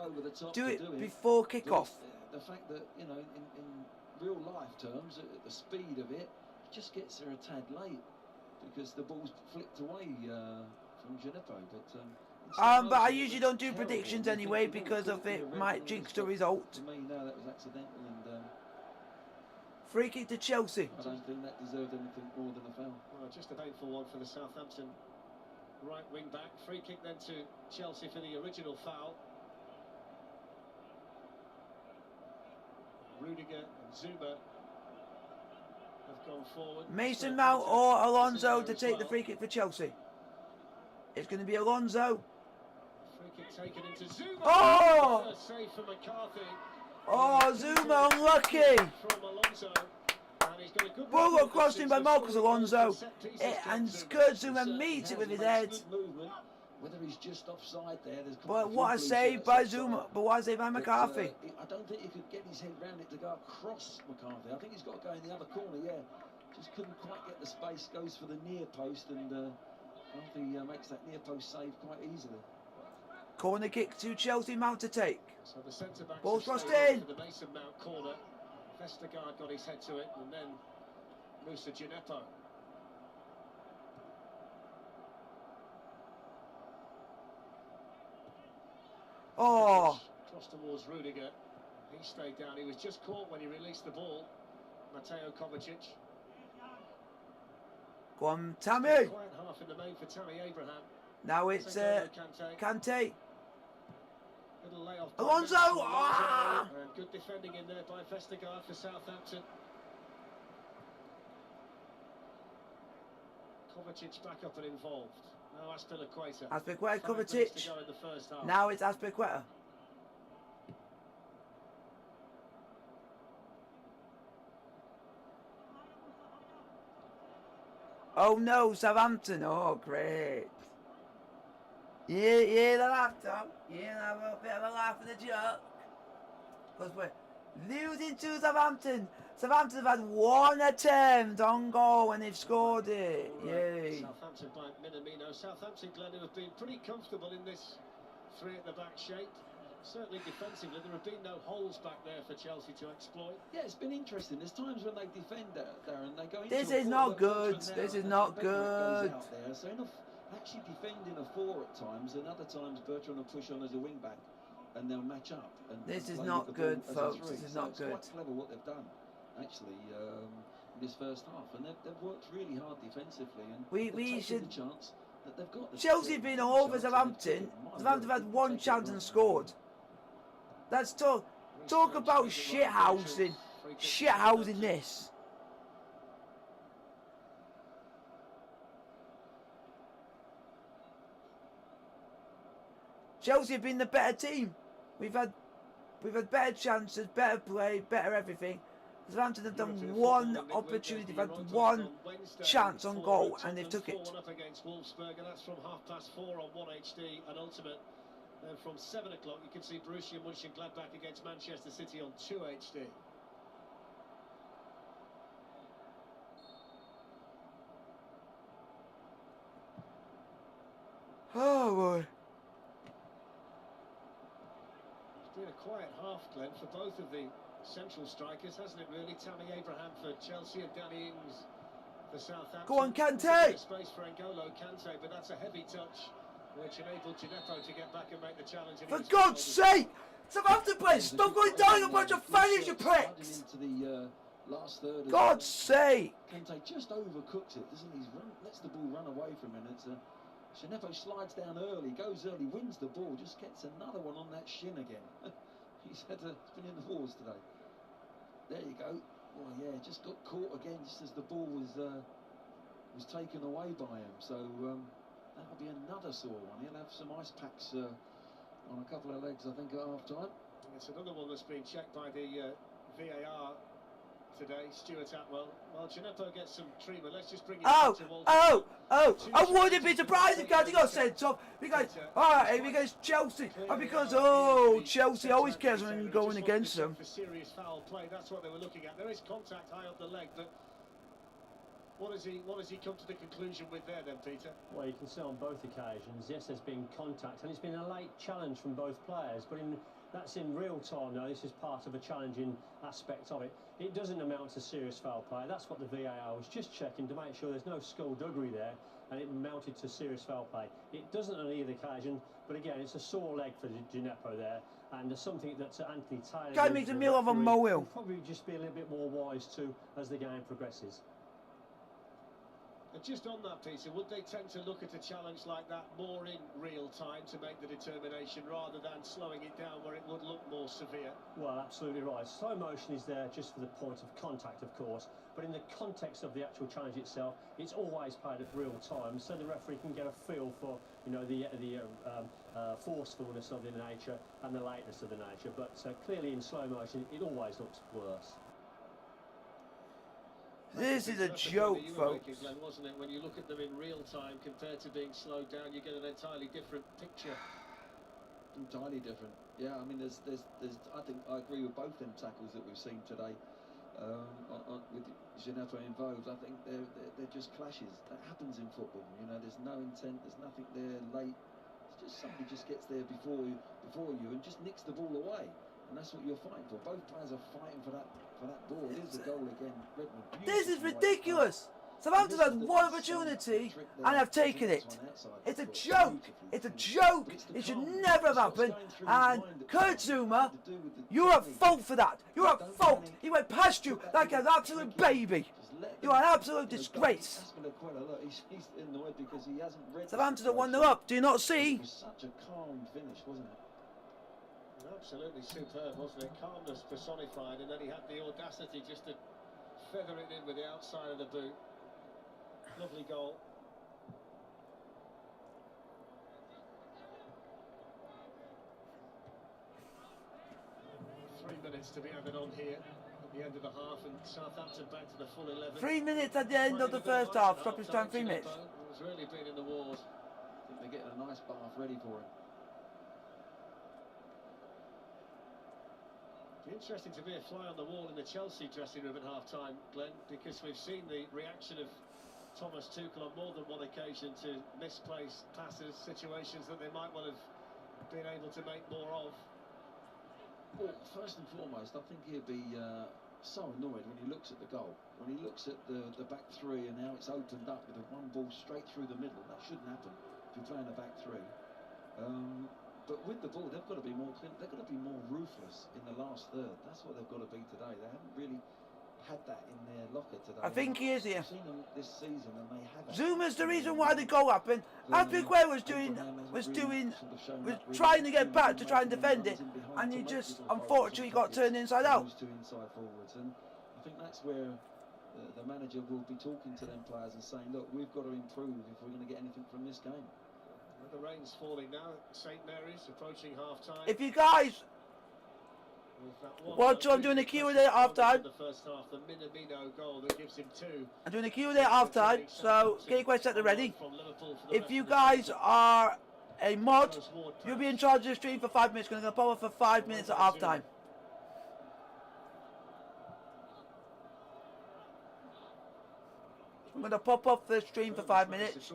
kick-off. The fact that, you know, in real life terms, the speed of it just gets there a tad late because the ball's flicked away from Gineppo. But I usually don't do predictions anyway because of it might jinx the result. To me, no, that was accidental and. Free kick to Chelsea. I don't think that deserved anything more than a foul. Well, just a painful one for the Southampton right wing back. Free kick then to Chelsea for the original foul. Rudiger and Zuma have gone forward. Mason Mount or Alonso to take the free kick for Chelsea. It's going to be Alonso. Free kick taken into Zuma. Oh! Save for McCarthy. Oh, Zuma unlucky. From Alonso. And he's got a good Ball got crossed in by Marcus Alonso. And Kurt Zuma meets it with his head. Whether he's just offside there, But what a save by Zuma. But what a save by McCarthy. I don't think he could get his head round it to go across McCarthy. I think he's got to go in the other corner, yeah. Just couldn't quite get the space, goes for the near post, and McCarthy makes that near post save quite easily. Corner kick to Chelsea, Mount to take. So the centre back ball's crossed in. For the Mason Mount corner. Vestergaard got his head to it, and then Moussa Gineppo. Oh. Cross towards Rudiger. He stayed down. He was just caught when he released the ball. Mateo Kovacic. Go on, Tammy. Quiet half in the main for Tammy Abraham. Now it's Kante. Little layoff. Alonso! Ah! And good defending in there by Vestergaard for Southampton. Kovacic back up and involved. Now Azpilicueta. Azpilicueta, Kovacic. Now it's Azpilicueta. Oh no, Southampton. Oh, great. Yeah, the laugh, Tom. Yeah, have a bit of a laugh at the joke. Because we're losing to Southampton. Southampton have had one attempt on goal when they've scored it. Yay. Southampton by Minamino. Southampton, Glenn, who have been pretty comfortable in this three at the back shape. Certainly defensively, there have been no holes back there for Chelsea to exploit. Yeah, it's been interesting. There's times when they defend Darren, they go into this is not good. This is not good. So enough actually defending a four at times, and other times Bertrand will push on as a wing back, and they'll match up. And this is not good, folks. This is not good. It's quite clever what they've done, actually, in this first half, and they've worked really hard defensively. And we should. The chance. that they've got. Chelsea have been all over Southampton. Southampton have had one chance and scored. That's talk about shithousing. Shithousing this. Chelsea have been the better team. We've had better chances, better play, better everything. Southampton have done one opportunity, they've had one chance on goal and they've took it. Up against Wolfsburg, and that's from 4:30 on 1HD and Ultimate. Then from 7 o'clock you can see Borussia Mönchengladbach against Manchester City on 2HD. Oh boy. It's been a quiet half, Glenn, for both of the central strikers, hasn't it really? Tammy Abraham for Chelsea and Danny Ings for Southampton. Go on, Kante! Space for N'Golo Kante, but that's a heavy touch which enabled Gineppo to get back and make the challenge. For God's sake! Southampton players, stop going down a bunch of failures, you pricks! Last third. God's sake! Kante just overcooks it, doesn't he? Lets the ball run away from him. It's Gineppo slides down early, goes early, wins the ball, just gets another one on that shin again. He's been in the wars today. There you go. Well, yeah, just got caught again just as the ball was taken away by him. So that'll be another sore one. He'll have some ice packs on a couple of legs, I think, at half time. It's another one that's been checked by the VAR today, Stuart Atwell. Well, Gineppo gets some treatment. Let's just bring it back to Walter. I wouldn't be surprised if he got sent off because Chelsea, and because Chelsea always cares when you're going against them. For serious foul play, that's what they were looking at. There is contact high up the leg, but what has he come to the conclusion with there then, Peter? Well, you can see on both occasions, yes, there's been contact, and it's been a late challenge from both players, but that's in real time now. This is part of a challenging aspect of it. It doesn't amount to serious foul play. That's what the VAR was just checking to make sure there's no skullduggery there, and it amounted to serious foul play. It doesn't on either occasion, but again, it's a sore leg for Gineppo there, and there's something that Anthony Taylor... Guy makes a meal of a mole. Will probably just be a little bit more wise to as the game progresses. And just on that, Peter, would they tend to look at a challenge like that more in real time to make the determination rather than slowing it down where it would look more severe? Well, absolutely right. Slow motion is there just for the point of contact, of course, but in the context of the actual challenge itself, it's always played at real time, so the referee can get a feel for, you know, the forcefulness of the nature and the lateness of the nature. But clearly in slow motion, it always looks worse. This is a joke, folks. Glenn, wasn't it? When you look at them in real time compared to being slowed down, you get an entirely different picture. Entirely different. Yeah, I mean, there's. I think I agree with both them tackles that we've seen today. With Gineppo involved, I think they're just clashes. That happens in football. You know, there's no intent. There's nothing there late. It's just somebody just gets there before you and just nicks the ball away. And that's what you're fighting for. Both players are fighting for that ball. It is the goal again. Redmond. This is ridiculous. Southampton had one opportunity and have taken it. It's a joke. It's a joke. It should never have happened. And Kurt Zuma, you're at fault for that. You're at fault. He went past you like an absolute baby. You're an absolute disgrace. Southampton are 1-0 up. Do you not see? Such a calm finish, wasn't it? Absolutely superb, wasn't it? Calmness personified, and then he had the audacity just to feather it in with the outside of the boot. Lovely goal. Three minutes to be added on here at the end of the half, and Southampton back to the full 11. 3 minutes at the end of the first half. Stoppage time 3 minutes. Has really been in the wars. I think they're getting a nice bath ready for him. Interesting to be a fly on the wall in the Chelsea dressing room at half-time, Glenn, because we've seen the reaction of Thomas Tuchel on more than one occasion to misplaced passes, situations that they might well have been able to make more of. Well, first and foremost, I think he'll be so annoyed when he looks at the goal, when he looks at the back three and how it's opened up with a one ball straight through the middle. That shouldn't happen if you're playing a back three. But with the ball, they've got to be more ruthless in the last third. That's what they've got to be today. They haven't really had that in their locker today. I think he is here. I've seen them this season, and they have. Zuma's the reason why the goal happened, Aspinquare was trying to get back to try and defend it, and he just unfortunately got turned inside out. Those two inside forwards, and I think that's where the manager will be talking to them players and saying, look, we've got to improve if we're going to get anything from this game. The rain's falling now at St Mary's, approaching half-time. If you guys watch, I'm doing a Q&A at half-time. The first half, the Minamino goal that gives him 2. I'm doing a Q&A at half-time, so get your questions at ready. If you guys are a mod, you'll be in charge of the stream for 5 minutes. Going to go power for 5 minutes at half-time. I'm going to pop off the stream for 5 minutes.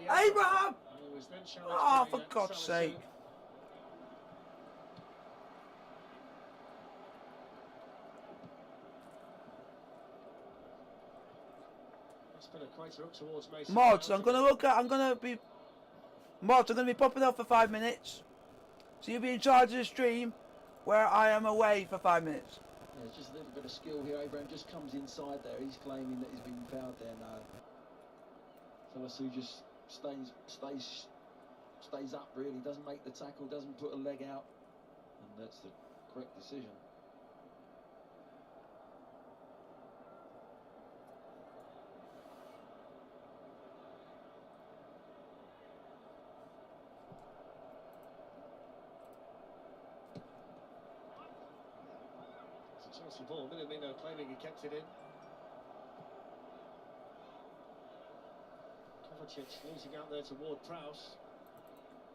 Abraham! Oh, for God's sake. Mods, I'm going to be popping out for 5 minutes. So you'll be in charge of the stream where I am away for 5 minutes. Yeah, just a little bit of skill here. Abraham just comes inside there. He's claiming that he's been fouled there now. Felasu just stays up really, doesn't make the tackle, doesn't put a leg out, and that's the correct decision. Chelsea ball, Minamino claiming he kept it in. Kovacic losing out there toward Prowse.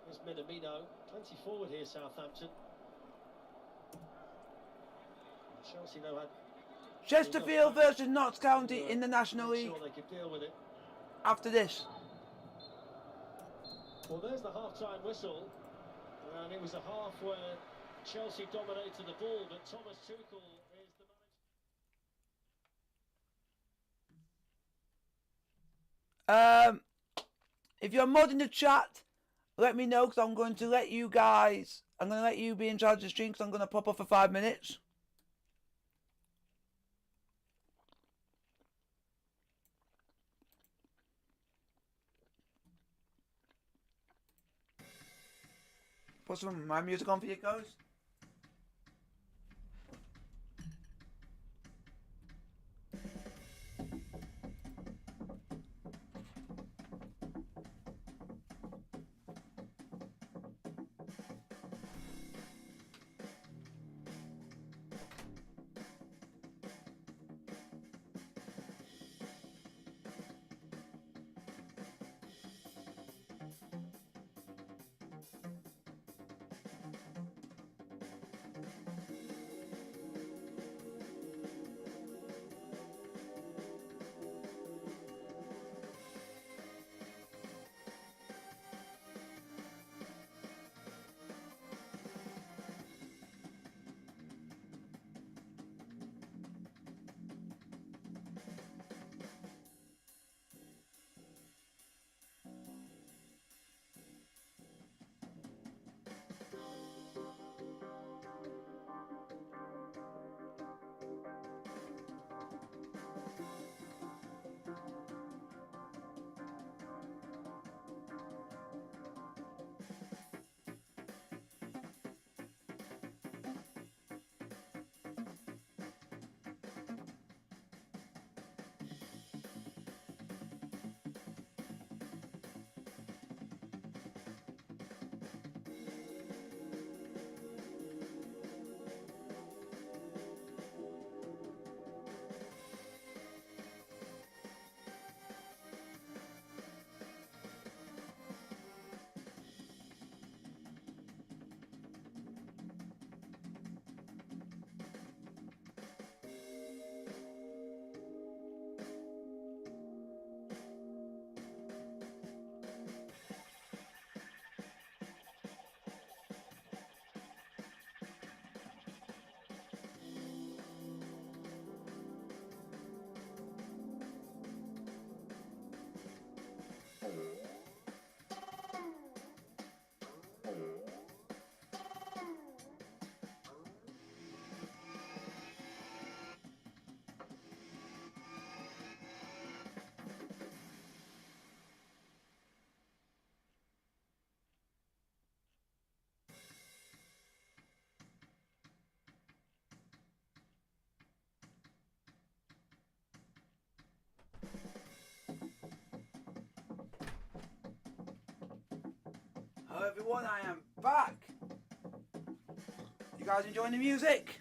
Here's Minamino, plenty forward here, Southampton. Chelsea now had Chesterfield versus Notts County in the National League. Sure they could deal with it. After this. Well, there's the half-time whistle, and it was a half where Chelsea dominated the ball, but Thomas Tuchel is the manager. If you're mod in the chat, let me know, because I'm going to let you be in charge of the stream, because I'm going to pop off for 5 minutes. Put some of my music on for you guys. Hello everyone, I am back. You guys enjoying the music?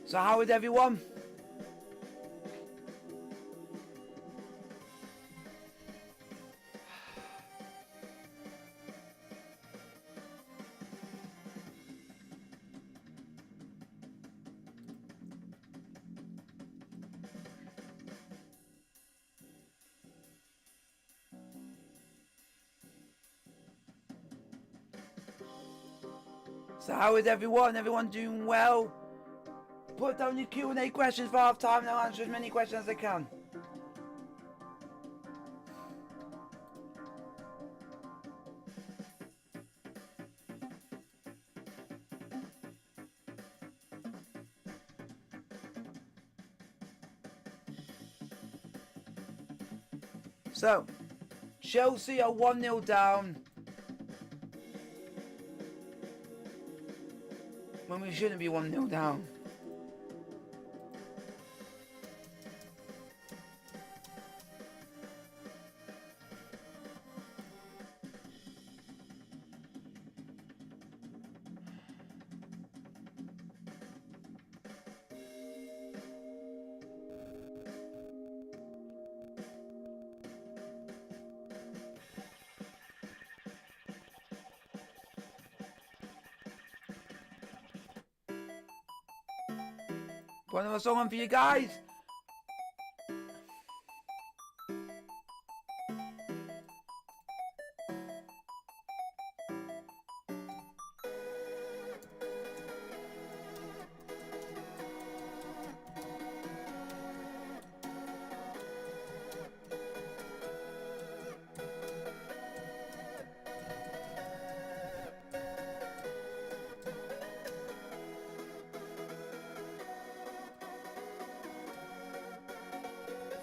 So how is everyone? So how is everyone? Everyone doing well? Put down your Q&A questions for half time and I'll answer as many questions as I can. So, Chelsea are 1-0 down. When we shouldn't be 1-0 down. Put another song on for you guys.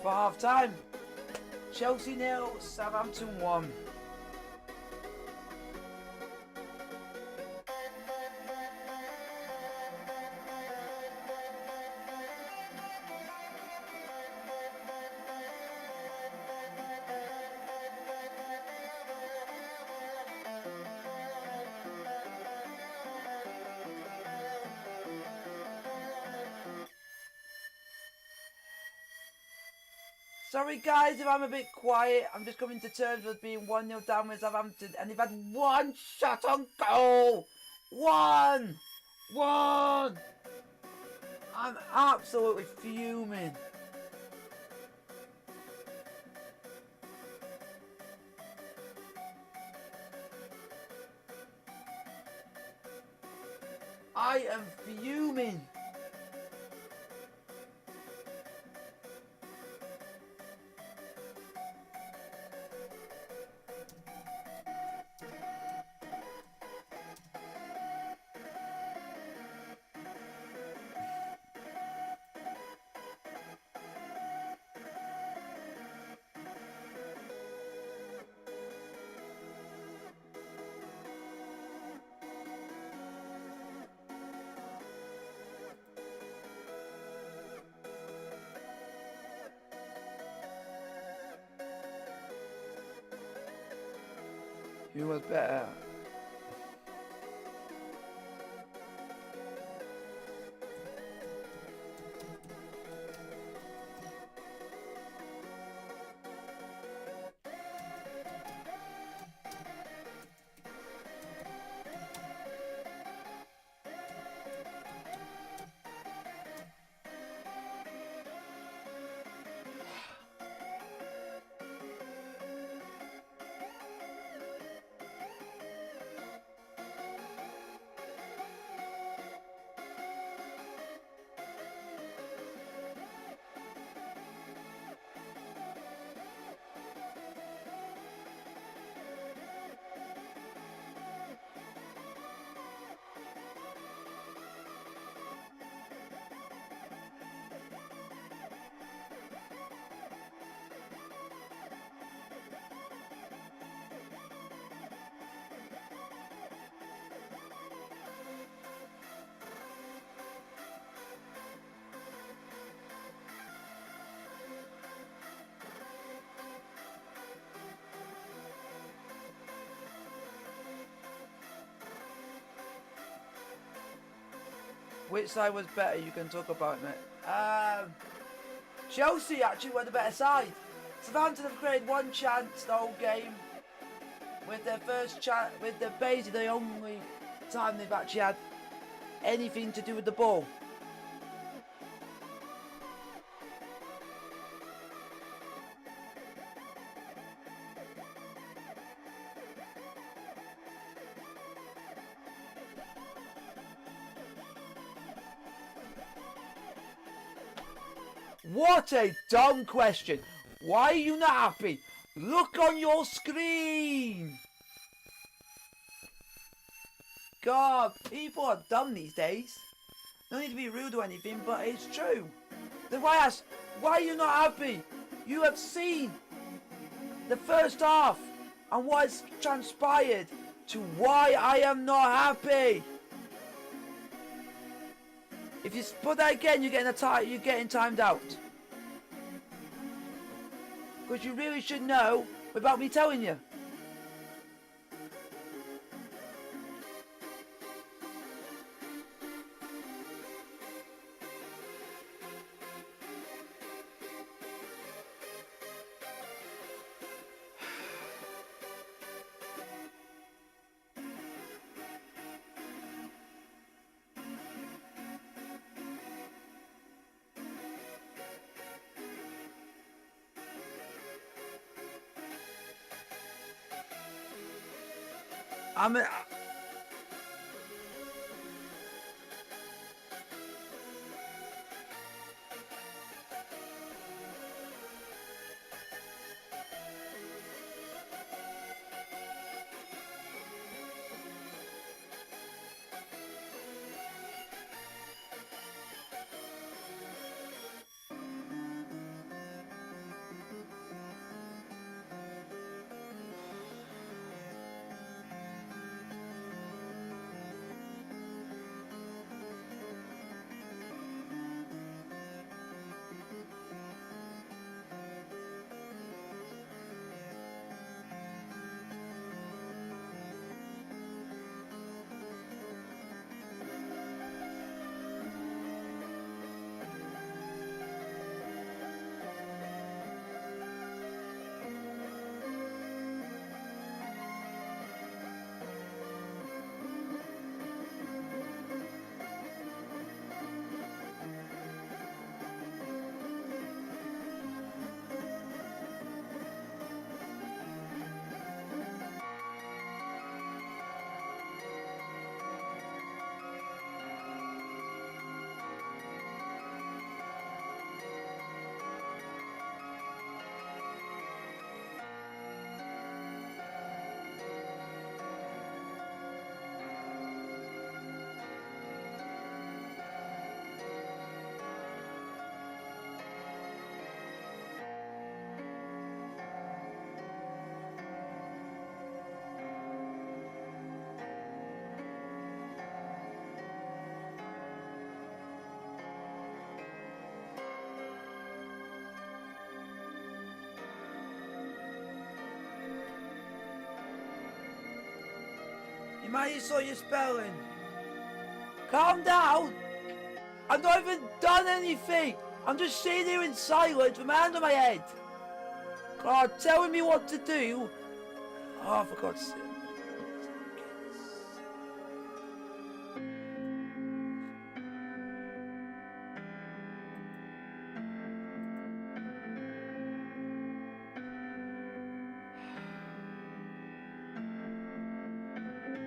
For half time, Chelsea 0, Southampton 1. Sorry guys if I'm a bit quiet, I'm just coming to terms with being 1-0 down with Southampton and they've had one shot on goal! One! I'm absolutely fuming. I am fuming. Who was better? Which side was better? You can talk about it, mate. Chelsea actually were the better side. Southampton have created one chance the whole game. With their first chance, with the basically the only time they've actually had anything to do with the ball. What a dumb question. Why are you not happy? Look on your screen. God, people are dumb these days. No need to be rude or anything, but it's true. Then why ask, why are you not happy? You have seen the first half and what has transpired to why I am not happy. If you put that again, you're getting timed out. Because you really should know without me telling you. You might have saw your spelling. Calm down. I've not even done anything. I'm just sitting here in silence with my hand on my head. God, telling me what to do. Oh, for God's sake.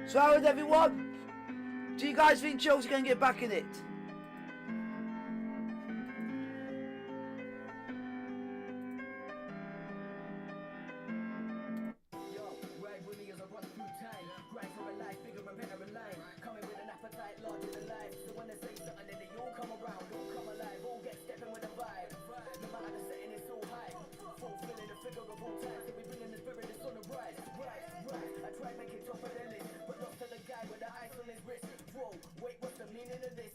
So how is everyone? Do you guys think Chelsea can get back in it? Wait, what's the meaning of this?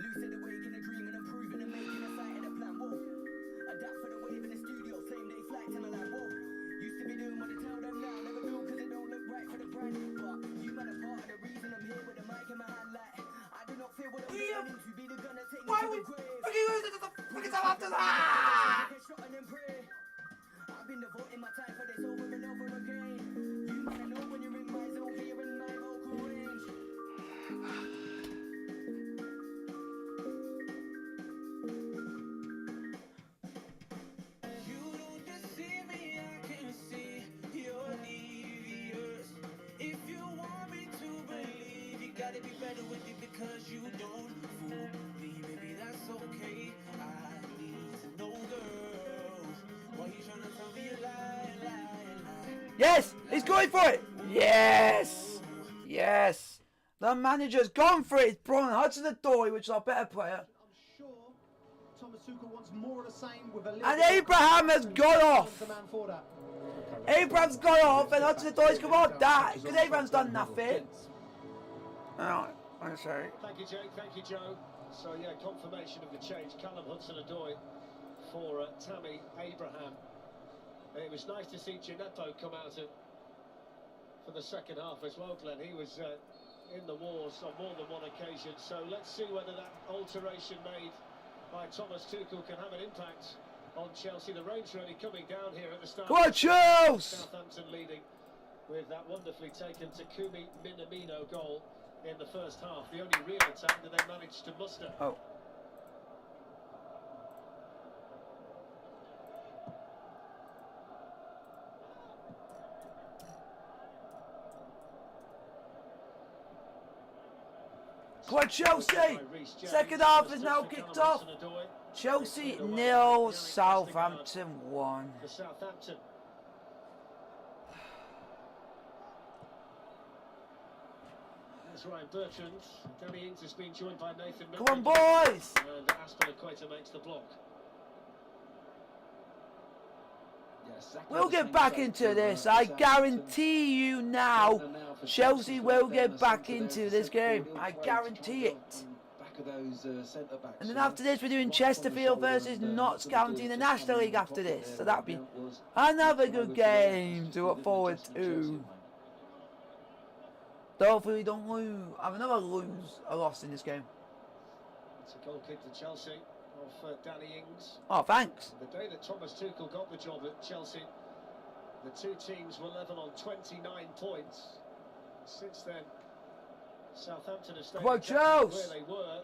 lucid awaken a dream and improving and making a sight of the plan. Whoa. Adapt for the wave in the studio, same day flight to the land. Whoa. Used to be doing what I tell them now, never do cause it don't look right for the brand. But you man are part of the reason I'm here with a mic in my hand. Like I do not fear what I'm getting into, be the gun that take me Why to we the grave. fucking losing to the fucking Southampton? Ah! Get shot and then pray. I've been devoting my time for this over and over again. You man know when you're in my zone, but you're in my vocal range. You don't deceive me, I can see you're devious. If you want me to believe, you gotta be better with it because you don't fool me. Maybe that's okay. I need to know, girl. Why you trying to tell me a lie? Yes, he's going for it. Yes, yes. The manager's gone for it. He's brought Hudson-Odoi, which is our better player. I'm sure Thomas Tuchel wants more of the same with a little And bit of Abraham has gone off. the man for that. Abraham's gone off, and Hudson-Odoi's come on. That because Abraham's done nothing. Alright, I'm sorry. Thank you, Jake. Thank you, Joe. So, yeah, confirmation of the change. Callum Hudson-Odoi for Tammy Abraham. It was nice to see Gineppo come out for the second half as well, Glenn. He was in the wars on more than one occasion. So let's see whether that alteration made by Thomas Tuchel can have an impact on Chelsea. The rain's really coming down here at the start. Come on, Chelsea! Southampton leading with that wonderfully taken Takumi Minamino goal in the first half. The only real attack that they managed to muster. Oh. Come on, Chelsea! Second half is now kicked off. Chelsea 0, Southampton 1. For Southampton. That's Ryan Bertrand. Danny Ings has been joined by Nathan. Come on, boys! And Aspilicueta makes the block. We'll get back into this. I guarantee you now, Chelsea will get back into this game. I guarantee it. And then after this, we're doing Chesterfield versus Notts County in the National League after this. So that'll be another good game to look forward to. Hopefully we don't lose. Have another loss in this game. It's a goal kick to Chelsea of Danny Ings. Oh, thanks. The day that Thomas Tuchel got the job at Chelsea, the two teams were level on 29 points. Since then, Southampton have stayed exactly where they were,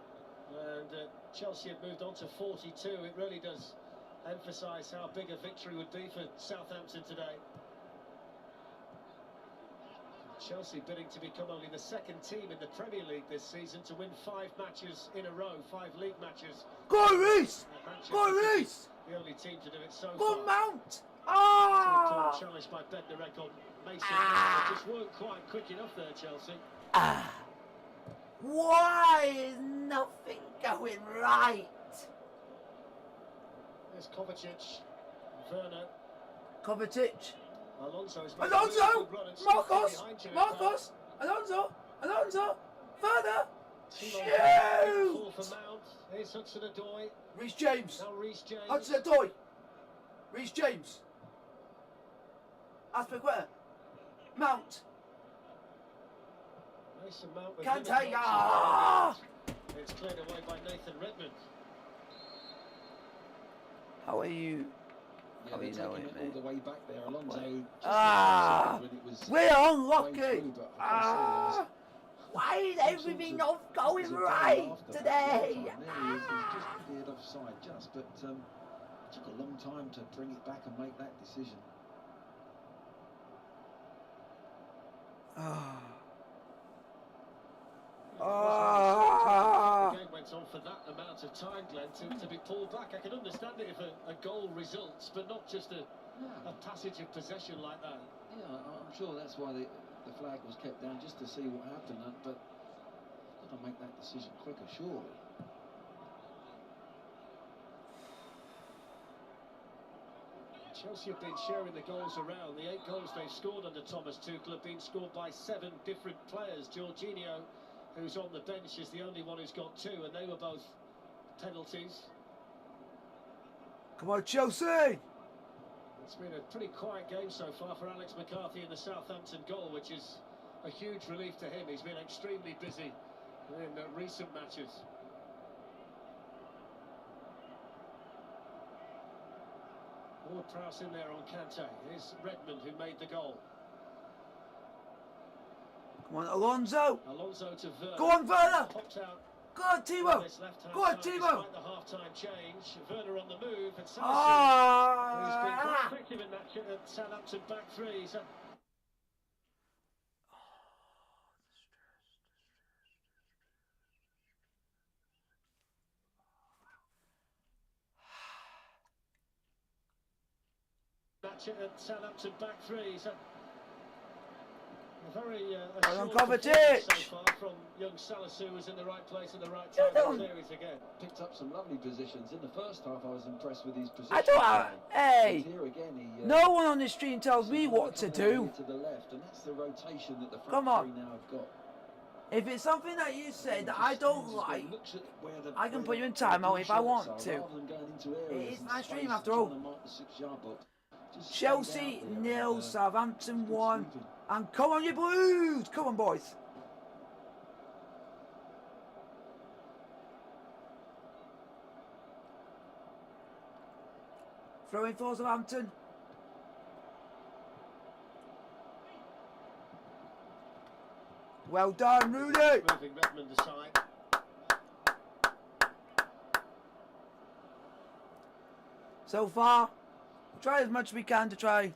and Chelsea have moved on to 42. It really does emphasise how big a victory would be for Southampton today. Chelsea bidding to become only the second team in the Premier League this season to win 5 matches in a row, 5 league matches. Go on, Reece! Go on, Reece! The only team to do it so Go far. on, Mount! Ah! Challenged by Bednarek on Mason. They just weren't quite quick enough there, Chelsea. Ah! Why is nothing going right? There's Kovacic, Werner, Kovacic. Alonso, Alonso! Marcos! Alonso! Further! Shoot! For Mount. Here's Hudson-Odoi. Reece James! Now Reece James. Hudson-Odoi! Reece James! Aspilicueta! Mount! Mason Mount with Kante! limits. Ah! It's cleared away by Nathan Redmond. How are you? How are you taking knowing, it mate? all the way back there. Alonso just Ah! when it was We're unlucky! through, but Ah! Why is everything not going right today? He just cleared offside just, but took a long time to bring it back and make that decision. The game went on for that amount of time, Glenn, to be pulled back. I can understand it if a goal results, but not just a passage of possession like that. Yeah, I'm sure that's why the flag was kept down, just to see what happened, but got to make that decision quicker, surely. Chelsea have been sharing the goals around. The 8 goals they've scored under Thomas Tuchel have been scored by 7 different players. Jorginho who's on the bench, is the only one who's got 2, and they were both penalties. Come on, Chelsea! It's been a pretty quiet game so far for Alex McCarthy in the Southampton goal, which is a huge relief to him. He's been extremely busy in recent matches. Ward-Prowse in there on Kante. Here's Redmond who made the goal. Come on, Alonso! Alonso to Werner. Go on, Werner! Popped out. Go on, Timo! This left-hand Go on, side Timo! despite the half-time change. Werner on the move, and Salisbury, who's been quite Ah! effective in that Southampton back three. So Southampton back three. So a very assured Kovacic! performance so far from young Salisu, who's in the right place at the right time to clear it again. Picked up some lovely positions. In the first half, I was impressed with his position. I don't. Hey! But here again, he, No one on this stream tells me what to do. To the left, and that's the rotation that the front Come on. three now have got. If it's something that you say that I don't like, Looks at where the- I can where put you in the timeout if I shots want are, to. rather than going into areas is and my stream space after and all. trying to mark the 6-yard box. Just stayed 'Chelsea out there and, 0, Southampton good 1. sweeping. And come on, you Blues! Come on, boys. Throw in for Southampton. Well done, Rooney! Moving Redmond aside. So far, try as much as we can to try.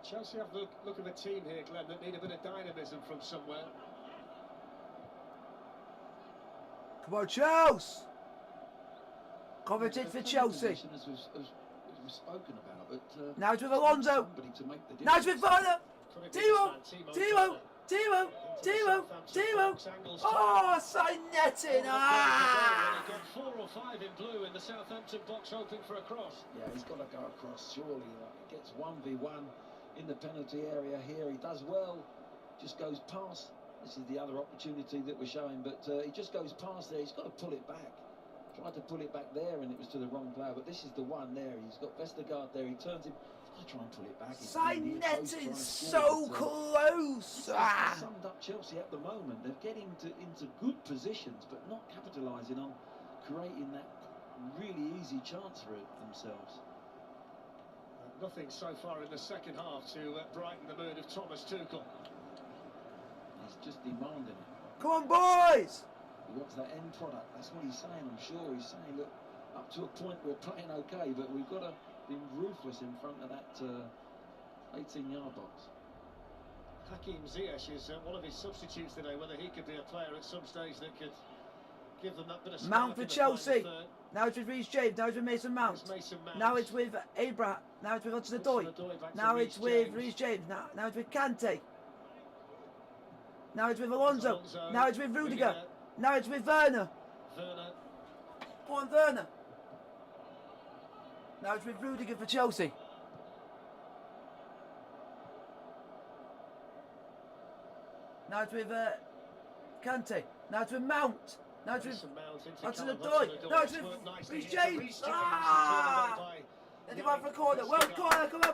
Chelsea have the look of a team here, Glenn, that need a bit of dynamism from somewhere. Come on, Chelsea! Kovacic for Chelsea. As we've spoken about, but Now it's with Alonso. somebody to make the Now it's with Werner. Could it be Timo! this man, Timo! Werner? Timo! Timo! Oh, side netting! Ah! He got 4 or 5 in blue in the Southampton box, hoping for a cross. Yeah, he's got to go across, surely. He gets 1v1 in the penalty area here. He does well, just goes past. This is the other opportunity that we're showing, but he just goes past there. He's got to pull it back. Tried to pull it back there, and it was to the wrong player, but this is the one there. He's got Vestergaard there. He turns him. He's got to try and pull it back. He's Side really close trying netting to so score, but, close! Ah! summed up Chelsea at the moment. They're getting into good positions, but not capitalising on creating that really easy chance for it themselves. Nothing so far in the second half to brighten the mood of Thomas Tuchel. He's just demanding it. Come on, boys! He wants that end product. That's what he's saying. I'm sure he's saying, look, up to a point we're playing okay, but we've got to be ruthless in front of that 18-yard box. Hakim Ziyech is one of his substitutes today. Whether he could be a player at some stage that could give them that bit of spark Mount for in the Chelsea. final third. Now it's with Reece James. Now it's with Mason Mount. It's Mason Mount. Now it's with Abraham. Now it's with Hudson-Odoi. Hudson-Odoi back to Now Reece it's with James. Reece James. Now it's with Kante. Now it's with Alonso. Now it's with Rudiger. Now it's with Werner. Werner. Go on, Werner. Now it's with Rudiger for Chelsea. Now it's with Kante. Now it's with Mount. Now it's with Mason Mount into Hudson-Odoi. Hudson-Odoi. Now it's with Worked nicely Reece here to James. Reece Ah! Turn away by And he went for a corner. Well, Vestergaard. corner. Come on, The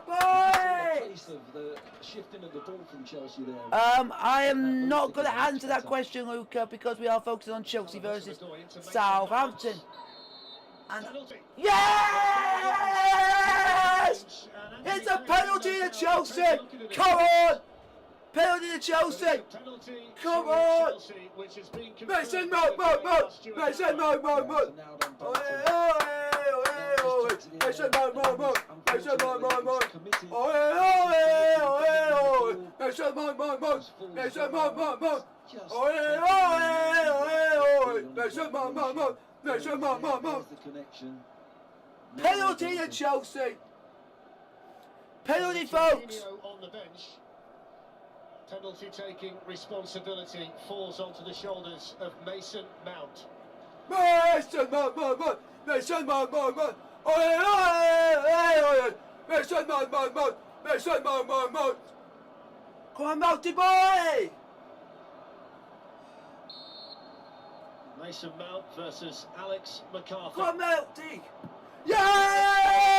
boys! pace of the shifting of the ball from Chelsea there. I am not going to answer that question, Luca, because we are focusing on Chelsea versus Hudson-Odoi into Mason Southampton. Mount. And Penalty. yes! It's a penalty to Chelsea. Come on! Penalty to Chelsea. Penalty Come to on! Chelsea, which has been Mason confirmed Mount, by Mason Mount, Mason Mount, Mason Mount. Penalty to Chelsea. Penalty, folks. Coutinho on the bench. Penalty-taking responsibility falls onto the shoulders of Mason Mount. Mason Mount, Mason Mount, Mason Mount, Mason Mount. Come on, Mounty boy! Mason Mount versus Alex McCarthy. Come on, Mounty! Yeah!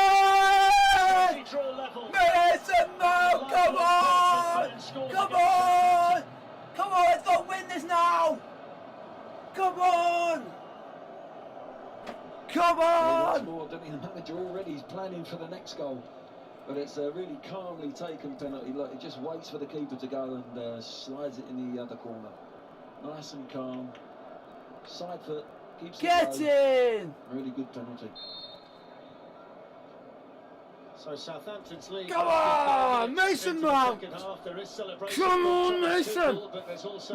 Draw level. Mason Mount, come on! Come on! Come on, let's go win this now! Come on! Come Once on! more, don't he? The manager already is planning for the next goal. But it's a really calmly taken penalty. Look, he just waits for the keeper to go and slides it in the other corner. Nice and calm. Side foot, keeps Get it low. in! Really good penalty. So Southampton's lead. Come on, Mason Mount! Come on, Mason!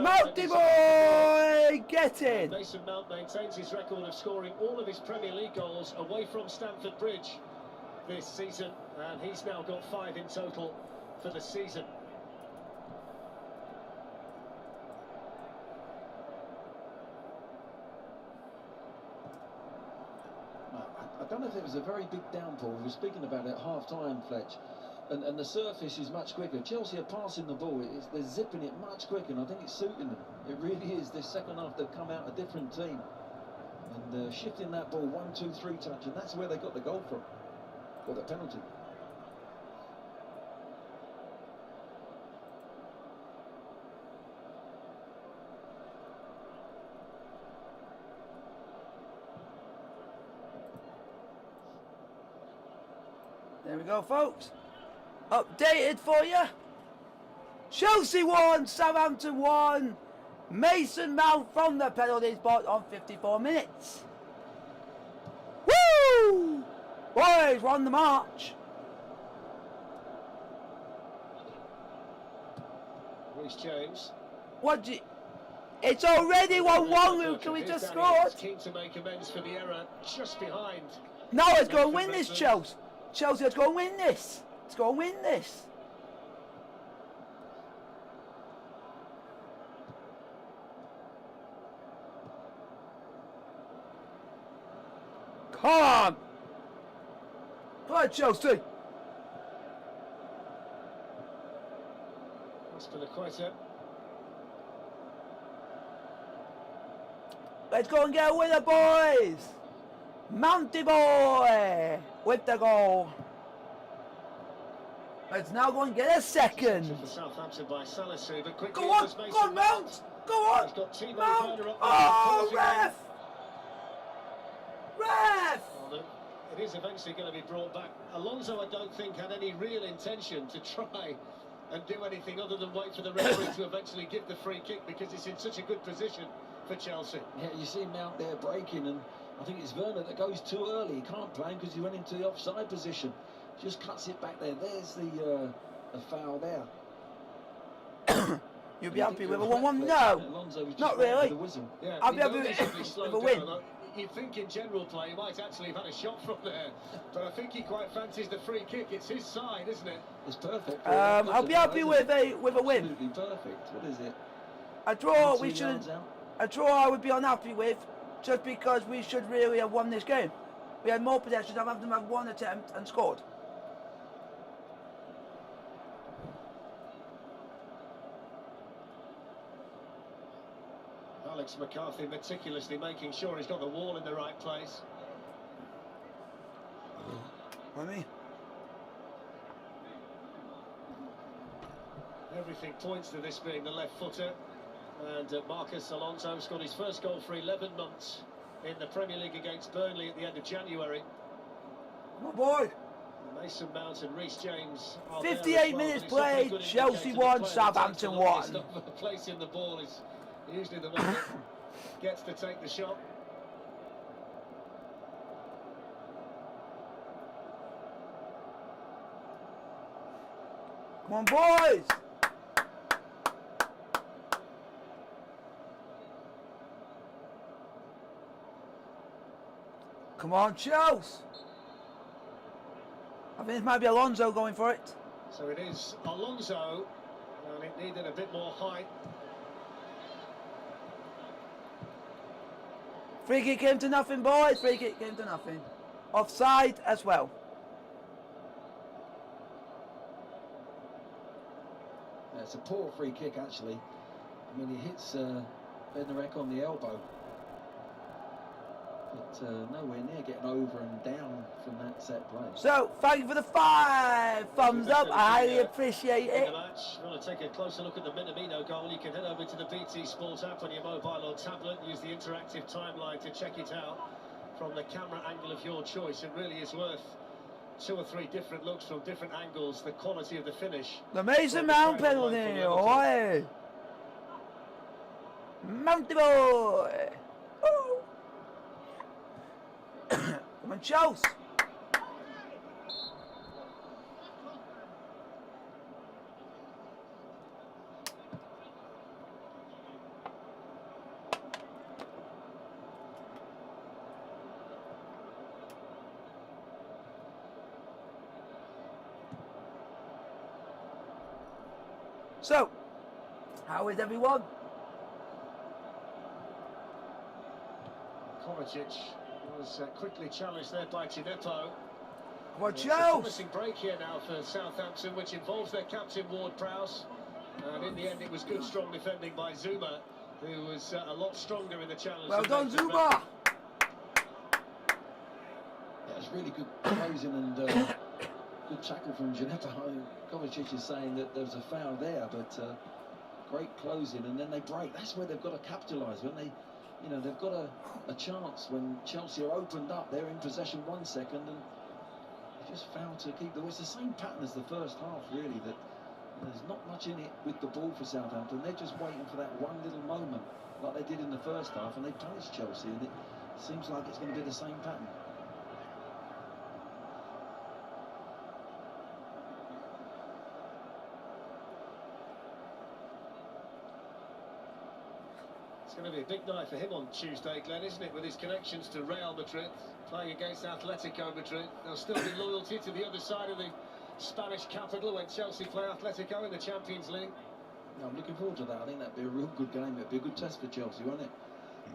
Mounty boy! Get in! Mason Mount maintains his record of scoring all of his Premier League goals away from Stamford Bridge this season, and he's now got 5 in total for the season. I don't know if it was a very big downpour. We were speaking about it at half-time, Fletch. And the surface is much quicker. Chelsea are passing the ball. They're zipping it much quicker, and I think it's suiting them. It really is. This second half, they've come out a different team. And shifting that ball 1, 2, 3 touch, and that's where they got the goal from. Or the penalty. There we go, folks. Updated for you. Chelsea 1, Southampton 1. Mason Mount from the penalty spot on 54 minutes. Woo! Boys, we're on the march. Reece James. What do you... It's already 1-1, Luke. We just scored. Keen to make amends for the error just behind. Now let's go and win this, Chelsea. Chelsea, let's go and win this. Let's go and win this. Come on. Come on, Chelsea. Aspilicueta. Let's go and get a winner, boys. Mounty boy with the goal. Let's now go and get a second. For Southampton by Salisu, but quickly Go on, Mount. Go on. He's got Timo Mount. Werner up Oh, there. ref. Ref. Well, it is eventually going to be brought back. Alonso, I don't think, had any real intention to try and do anything other than wait for the referee to eventually give the free kick, because it's in such a good position for Chelsea. Yeah, you see Mount there breaking, and I think it's Werner that goes too early. He can't play because he went into the offside position. Just cuts it back there. There's the foul there. You'll be happy with a 1-1? No, not really. Yeah, I'll be happy with a win. You'd think in general play he might actually have had a shot from there, but I think he quite fancies the free kick. It's his side, isn't it? It's perfect. I'll be happy with a win. Absolutely perfect. What is it? A draw. 2 We shouldn't. yards out. A draw I would be unhappy with, just because we should really have won this game. We had more possession. Southampton have 1 attempt and scored. Alex McCarthy meticulously making sure he's got the wall in the right place. What me? Everything points to this being the left footer, and Marcus Alonso scored his first goal for 11 months in the Premier League against Burnley at the end of January. My boy. Mason Mount and Reece James are 58 minutes played. Chelsea 1, Southampton 1. Placing the ball is usually the one that gets to take the shot. Come on, boys. Come on, Chelsea. I think this might be Alonso going for it. So it is Alonso, and it needed a bit more height. Free kick came to nothing, boys. Free kick came to nothing. Offside as well. Yeah, it's a poor free kick, actually. I mean, he hits Bednarek on the elbow. But nowhere near getting over and down from that set play. So, thank you for the 5 thumbs up. I highly appreciate In it. the match, if you want to take a closer look at the Minamino goal, you can head over to the BT Sport app on your mobile or tablet. Use the interactive timeline to check it out from the camera angle of your choice. It really is worth 2 or 3 different looks from different angles. The quality of the finish. The Mason Mount penalty. Oi. Mounty boy. Woo. Come on, Chelsea. So, how is everyone? Kovacic was quickly challenged there by Tinepo. What It's a Chelsea? promising break here now for Southampton, which involves their captain Ward-Prowse. And in the end, it was good, strong defending by Zuma, who was a lot stronger in the challenge. Well than done, Nathan Zuma. Redmond. Yeah, it's really good closing and good tackle from Gineppo. Kovacic is saying that there's a foul there, but great closing, and then they break. That's where they've got to capitalise. When they, you know, they've got a chance when Chelsea are opened up. They're in possession 1 second, and they just failed to keep the. It's the same pattern as the first half, really. That there's not much in it with the ball for Southampton. They're just waiting for that one little moment, like they did in the first half, and they punished Chelsea. And it seems like it's going to be the same pattern. It's going to be a big night for him on Tuesday, Glenn, isn't it? With his connections to Real Madrid, playing against Atletico Madrid. There'll still be loyalty to the other side of the Spanish capital when Chelsea play Atletico in the Champions League. I'm looking forward to that. I think that'd be a real good game. It'd be a good test for Chelsea, won't it?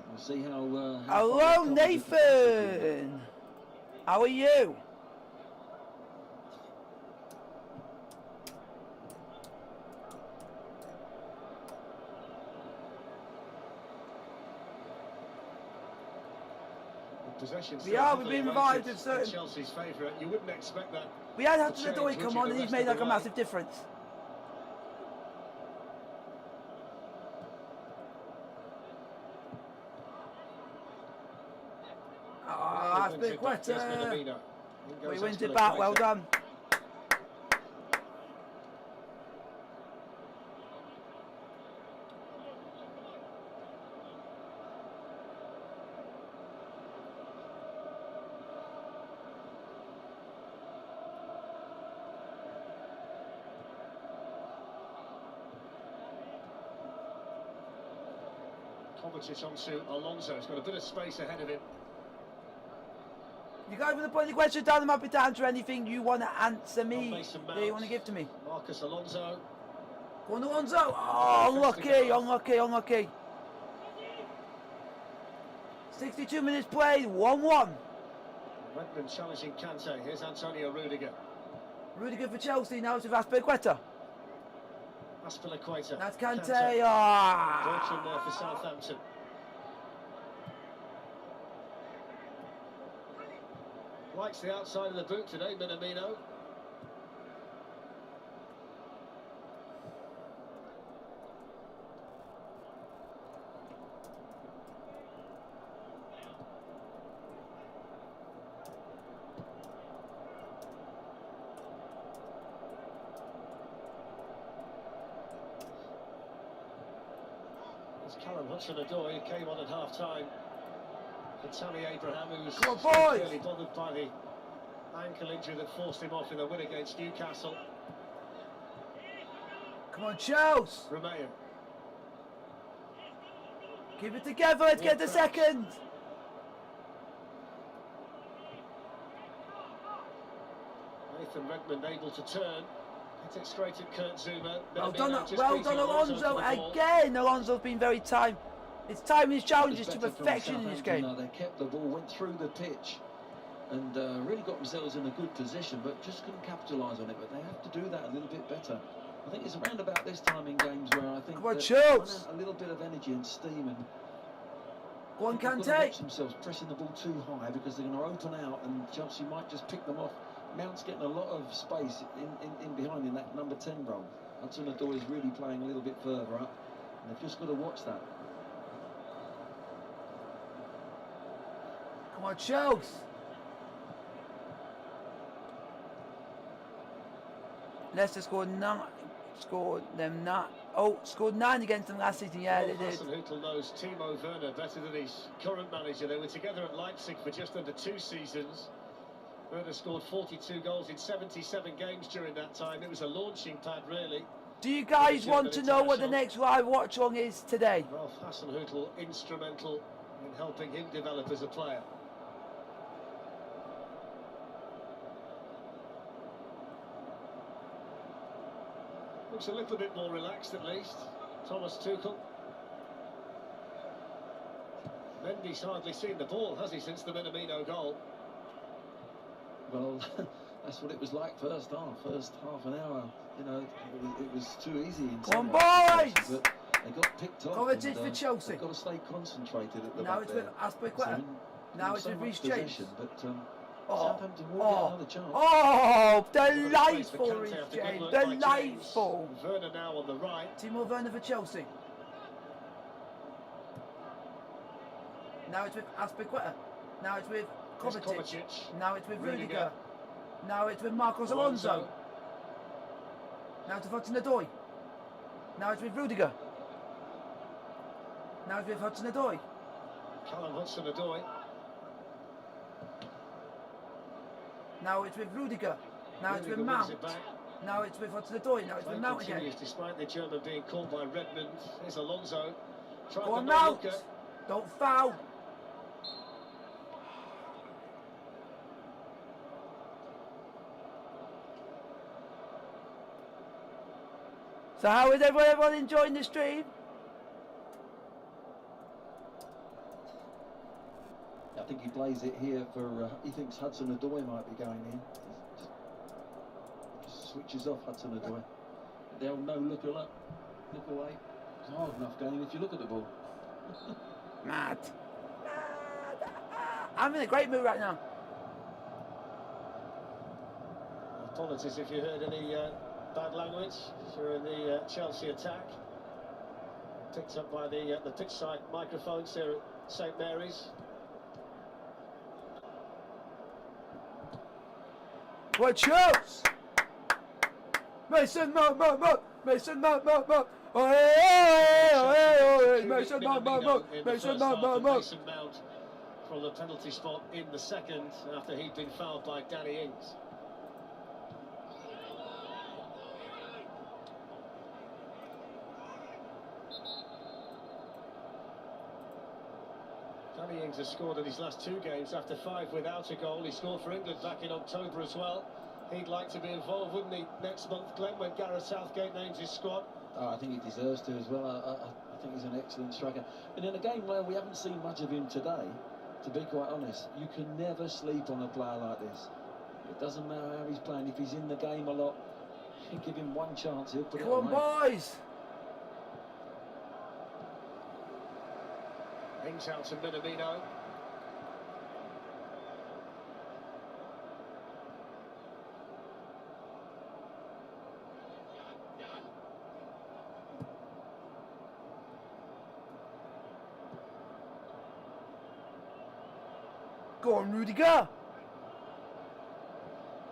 We'll see how Hello, far they come with the Nathan. How are you? Possession We are, still we've been heavily revived weighted in certain- in Chelsea's favourite. You wouldn't expect that. We had to Hudson change, Odoi would come you, on the and he's rest made of the like a way? massive difference. Ah, that's Wins been it back, quite. here's Minamino. In We goes wins it back. Well Azpilicueta. done. Kovacic onto Alonso. He's got a bit of space ahead of him. You guys want to put any questions down? I'm happy to answer anything you want to answer me. Mason That you Mount. want to give to me. Marcus Alonso. Go on, Alonso. Oh, unlucky, unlucky, unlucky. 62 minutes played, 1-1. Redmond challenging Kante. Here's Antonio Rudiger. Rudiger for Chelsea, now it's with Azpilicueta. Azpilicueta. That's Kante. Bertrand Ah. there for Southampton. Likes the outside of the boot today, Minamino. It's Callum Hudson-Odoi who came on at half-time. For Tammy Abraham, who was Come on, boys. clearly bothered by the ankle injury that forced him off in the win against Newcastle. Come on, Chelsea. Romeo. Keep it together, let's get the second. Nathan Redmond able to turn. Hits it straight at Kurt Zuma. Well Minamino done, just well beating done, Alonso Alonso. for the ball. Again, Alonso's been very time. It's timing his challenges to Better from perfection in this Southampton, game. They kept the ball, went through the pitch, and really got themselves in a good position, but just couldn't capitalise on it. But they have to do that a little bit better. I think it's around about this time in games where I think Come on, that Chills. they run out a little bit of energy and steam, and Go on, they've got to Kante. watch themselves pressing the ball too high, because they're going to open out, and Chelsea might just pick them off. Mount's getting a lot of space in behind in that number 10 role. Hudson-Odoi is really playing a little bit further up, and they've just got to watch that. Come on, Chills. Leicester scored 9. Scored 9 against them last season. Yeah, they did. Hasenhüttl knows Timo Werner better than his current manager. They were together at Leipzig for just under 2 seasons. Werner scored 42 goals in 77 games during that time. It was a launching pad, really. Do you guys want to know what the next live watch along is today? Ralph Hasenhüttl instrumental in helping him develop as a player. Looks a little bit more relaxed at least, Thomas Tuchel. Mendy's hardly seen the ball, has he, since the Minamino goal? Well, that's what it was like first half an hour. You know, it was too easy. Come on, boys! But they got picked off. Kovacic for Chelsea. They've got to stay concentrated at the Now back it's there. with Aspilicueta. Now it's so with much Reece James. possession, but Oh, Southampton will get another chance. oh, Place delightful, for Kante Reece after good James. work by Delightful. James. Werner now on the right. Timo Werner for Chelsea. Now it's with Aspilicueta. Now it's with Here's Kovacic. Kovacic. Now it's with Rudiger. Rudiger. Now it's with Marcos Alonso. Now it's with Hudson-Odoi. Now it's with Rudiger. Now it's with Hudson-Odoi. Callum Hudson-Odoi. Now it's with Rudiger. Now it's with Rudiger Mount. wins it back. Now it's with Hudson-Odoi. Now it's with Play Mount again. continues despite the German being called by Redmond. Here's Alonso. Tried Go the on, no Mount. looker. Don't foul. So how is everyone enjoying the stream? I think he plays it here for. He thinks Hudson-Odoi might be going in. Just switches off Hudson-Odoi. They'll no look away. It's a hard enough game if you look at the ball. Mad. I'm in a great mood right now. Apologies if you heard any bad language during the Chelsea attack. Picked up by the pitch side microphones here at St Mary's. What shoots? Mason Mount. Mason Mount. Oh, hey, Mason Mount. Mason Mount. Mason Mount from the penalty spot in the second after he'd been fouled by Danny Ings. Danny Ings has scored in his last 2 games after 5 without a goal. He scored for England back in October as well. He'd like to be involved, wouldn't he, next month, Glenn, when Gareth Southgate names his squad? Oh, I think he deserves to as well. I think he's an excellent striker. And in a game where we haven't seen much of him today, to be quite honest, you can never sleep on a player like this. It doesn't matter how he's playing. If he's in the game a lot, you give him one chance, he'll put it Come on, away. boys. Ings out to Minamino. Go on, Rudiger.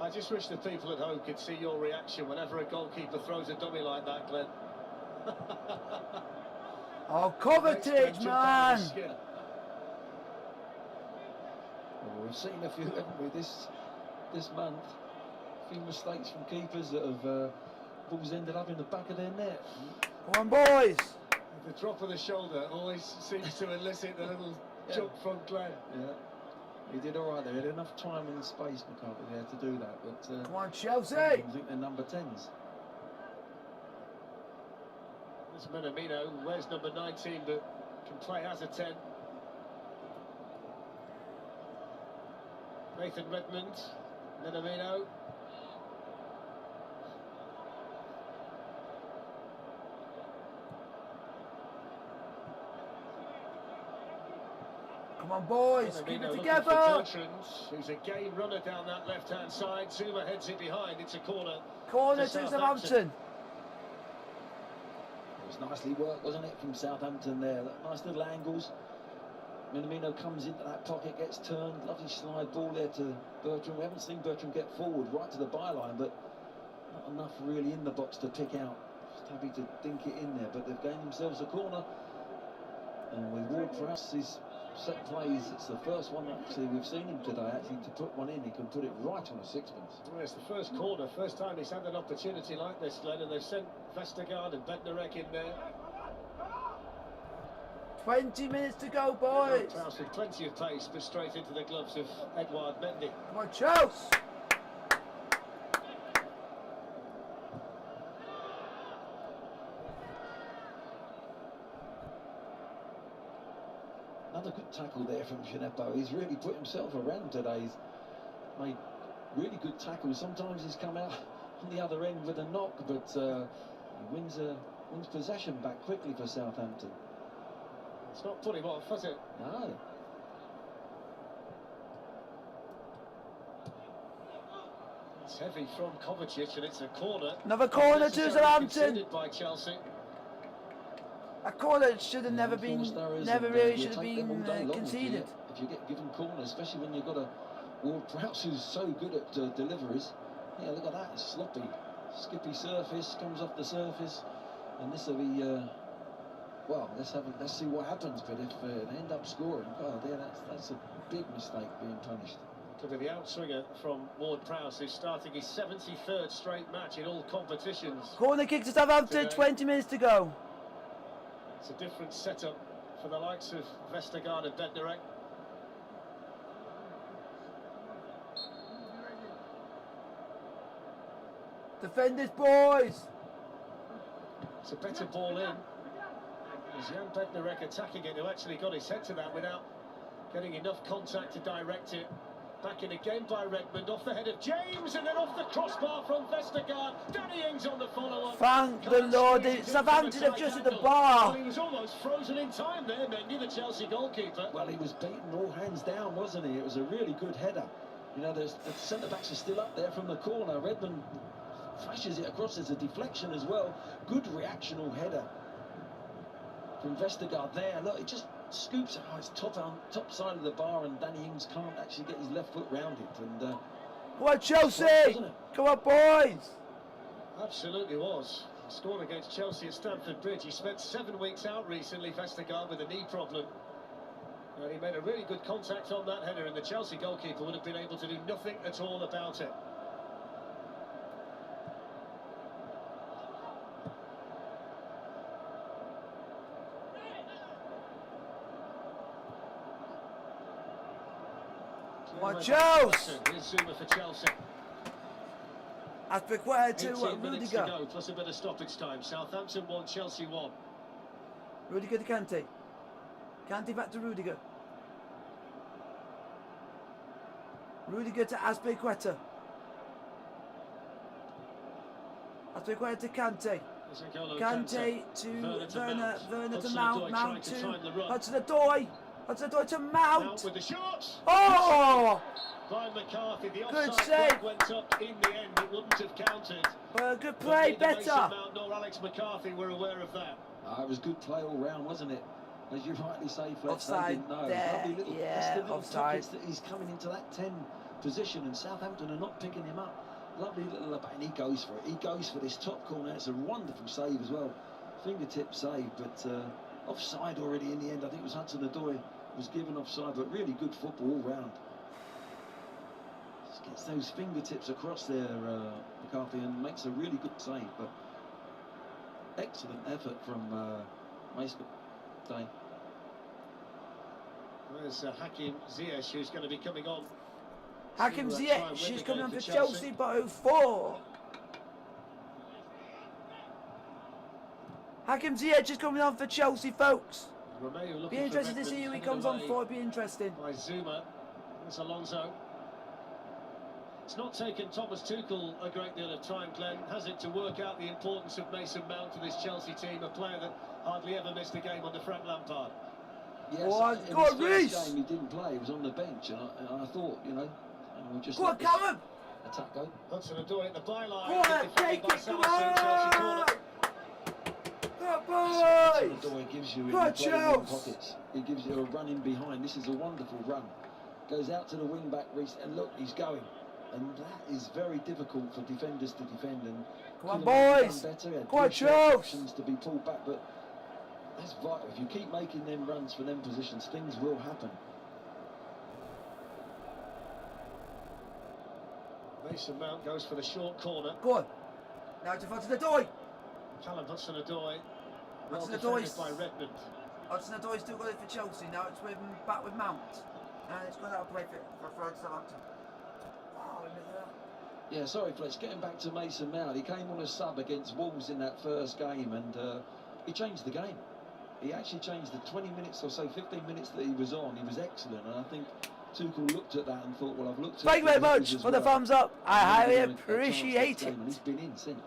I just wish the people at home could see your reaction whenever a goalkeeper throws a dummy like that, Glenn. Oh, Kovacic, man. Well, we've seen a few, haven't we, this month? A few mistakes from keepers that have balls ended up in the back of their net. Come on, boys. The drop of the shoulder always seems to elicit a little jump from Glenn. Yeah, he did all right there. He had enough time and space, McCarthy, there to do that. But Come on, Chelsea. I don't think they're number 10s. It's Minamino, wears number 19 but can play as a 10. Nathan Redmond, Minamino. Come on, boys, keep it together. Bertrand, who's a game runner down that left-hand side. Zuma heads it behind. It's a corner. Corner to Southampton. It was nicely worked, wasn't it, from Southampton there? Nice little angles. Minamino comes into that pocket, gets turned. Lovely slide ball there to Bertrand. We haven't seen Bertrand get forward right to the byline, but not enough really in the box to pick out. Just happy to dink it in there, but they've gained themselves a corner. And with Ward-Prowse's set plays, it's the first one actually we've seen him today actually to put one in. He can put it right on a sixpence. Well, it's the first corner, first time he's had an opportunity like this, Glenn, and they've sent Vestergaard and Bednarek in there. 20 minutes to go, boys. Prowse with plenty of pace, but straight into the gloves of Edouard Mendy. Come on, Chelsea. Another good tackle there from Gineppo. He's really put himself around today. He's made really good tackles. Sometimes he's come out on the other end with a knock, but he wins possession back quickly for Southampton. It's not put him off, has it? No. It's heavy from Kovacic, and it's a corner. Another corner to Southampton. Conceded by Chelsea. A corner should have never been, really should have been conceded. If you get given corners, especially when you've got a Ward-Prowse who's so good at deliveries. Yeah, look at that, sloppy, skippy surface, comes off the surface, and this will be. Well, let's see what happens. But if they end up scoring, oh, yeah, that's a big mistake being punished. To be the outswinger from Ward-Prowse, who's starting his 73rd straight match in all competitions. Corner kick to Southampton. Today. 20 minutes to go. It's a different setup for the likes of Vestergaard and Bednarek. Defenders, boys. It's a better ball in. As Jan Bednarek attacking it, who actually got his head to that without getting enough contact to direct it. Back in again by Redmond, off the head of James, and then off the crossbar from Vestergaard. Danny Ings on the follow-up. Thank the Lord, Southampton have just hit the bar. Well, he was almost frozen in time there, Mendy, the Chelsea goalkeeper. Well, he was beaten all hands down, wasn't he? It was a really good header. You know, the centre-backs are still up there from the corner. Redmond flashes it across. There's a deflection as well. Good reactional header from Vestergaard there. Look, it just scoops it. Oh, it's top side of the bar, and Danny Ings can't actually get his left foot round it. And Come on, Chelsea! Come on, boys! Absolutely was. Scored against Chelsea at Stamford Bridge. He spent 7 weeks out recently, Vestergaard, with a knee problem. And he made a really good contact on that header, and the Chelsea goalkeeper would have been able to do nothing at all about it. Come on, Chelsea! Here's Zuma for Chelsea. Aspilicueta to 18 minutes to Rudiger. go, plus a bit of stoppage time. Southampton 1, Chelsea 1. Rudiger to Kante. Kante back to Rudiger. Rudiger to Aspilicueta. Aspilicueta to Kante. Kante to Werner. Werner to Mount. Mount to Hudson-Odoi. Hudson-Odoi to Mount. Mount with the shot. Oh! By McCarthy, the Good offside save. flag went up in the end. It wouldn't have counted. Good play, But neither Mason better. Mount nor Alex McCarthy were aware of that. it was good play all round, wasn't it? As you rightly say, Fletch, Offside they didn't know. there, Lovely little, yeah, that's the little offside. pockets that he's coming into that 10 position, and Southampton are not picking him up. Lovely little, and he goes for it. He goes for this top corner. It's a wonderful save as well. Fingertip save, but offside already in the end. I think it was Hudson-Odoi was given offside, but really good football all round. Just gets those fingertips across there, McCarthy, and makes a really good save. But excellent effort from Mason today. There's Hakim Ziyech, who's going to be coming on. Hakim to, try Ziyech, and she's win coming again on for for Chelsea by 04. Hakim Ziyech is coming on for Chelsea, folks. Romeo Be looking for interested to see Redmond, who he headed comes on away for. It'd be interesting. by Zuma. It's Alonso. It's not taken Thomas Tuchel a great deal of time, Glenn, has it, to work out the importance of Mason Mount to this Chelsea team, a player that hardly ever missed a game under Frank Lampard. Yes, Oh, in go his on, first Reece! game he didn't play, he was on the bench, and I thought, you know, we'll just Go on, let this Callum! attack go. Hudson-Odoi at the byline. Go on, take it, come Chelsea corner. on! Good boys! Hudson-Odoi gives you in Good the playing Chelsea! pockets. He gives you a run in behind. This is a wonderful run. Goes out to the wing back, Reece, and look, he's going. And that is very difficult for defenders to defend. And Come on, could have maybe boys! done better. He had Go on, good short Chelsea! options to be pulled back, but that's vital. If you keep making them runs for them positions, things will happen. Mason Mount goes for the short corner. Go on. Now to Hudson-Odoi. Callum Hudson-Odoi, well Hudson-Odoi. defended by Redmond. Hudson-Odoi still got it for Chelsea. Now it's with back with Mount. And it's gone out to play for Southampton. Wow, look at that. Yeah, sorry, Fletch. Getting back to Mason Mount, he came on a sub against Wolves in that first game, and he changed the game. He actually changed the 20 minutes or so, 15 minutes that he was on. He was excellent, and I think Tuchel looked at that and thought, well, I've looked at Thank you very the others much as for the well. thumbs up. I I'm highly gonna give him a chance appreciate next it. game, and he's been in since.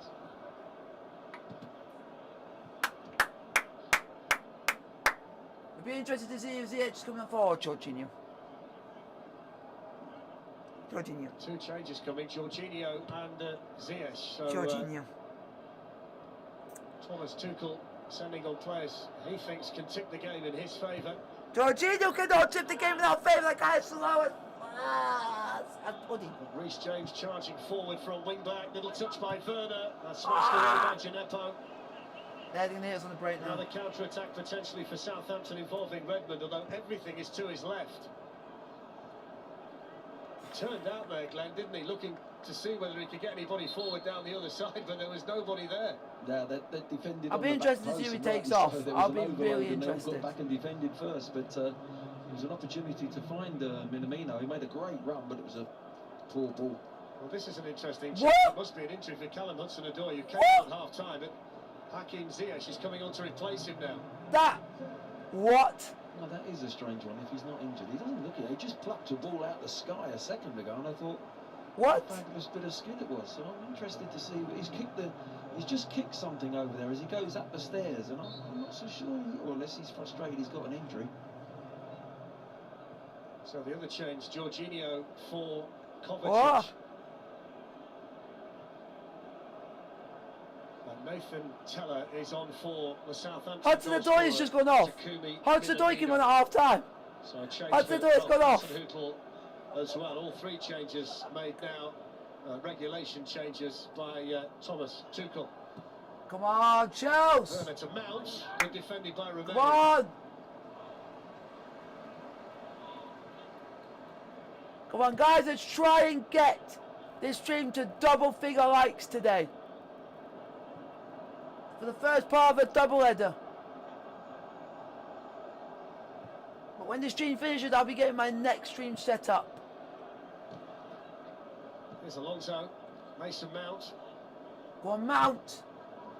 We'd be interested to see if Ziyech is coming on for Jorginho. Jorginho. Two changes coming, Jorginho and Ziyech. So, Jorginho. Thomas Tuchel sending on players he thinks can tip the game in his favour. Jorginho cannot tip the game without favour like I slow it. I'm pudding. Reece James charging forward from wing back. Little touch by Werner. That's smashed away by Gineppo. They're going to hit us on the break now. Another counter attack potentially for Southampton involving Redmond, although everything is to his left. Turned out there, Glenn, didn't he? Looking to see whether he could get anybody forward down the other side, but there was nobody there. Yeah, they defended. I'll on be the interested back to see post, who he and takes rightly off. so. There was I'll an be overload really and they all interested. got back and defended first, but it was an opportunity to find Minamino. He made a great run, but it was a poor ball. Well, this is an interesting What? chance. It must be an injury for Callum Hudson-Odoi, who came What? on at half-time, but Hakim Ziyech is coming on to replace him now. That. What? No, that is a strange one if he's not injured. He doesn't look it. He just plucked a ball out the sky a second ago, and I thought, What? what a fabulous bit of skill it was. So I'm interested to see. He's just kicked something over there as he goes up the stairs, and I'm not so sure. Or unless he's frustrated, he's got an injury. So the other change, Jorginho for Kovacic. Oh. And Nathan Teller is on for the Southampton. Hudson-Odoi has just gone off. Hudson-Odoi came on at half time. So a change Hudson-Odoi's for gone off. Hasenhüttl as well. All three changes made now. Regulation changes by Thomas Tuchel. Come on, Chelsea. Werner to Mount. Good defended by Romeo. Come on. Come on, guys, let's try and get this stream to double-figure likes today. For the first part of a double-header. But when the stream finishes, I'll be getting my next stream set up. Here's Alonso. Mason Mount. Go on, Mount.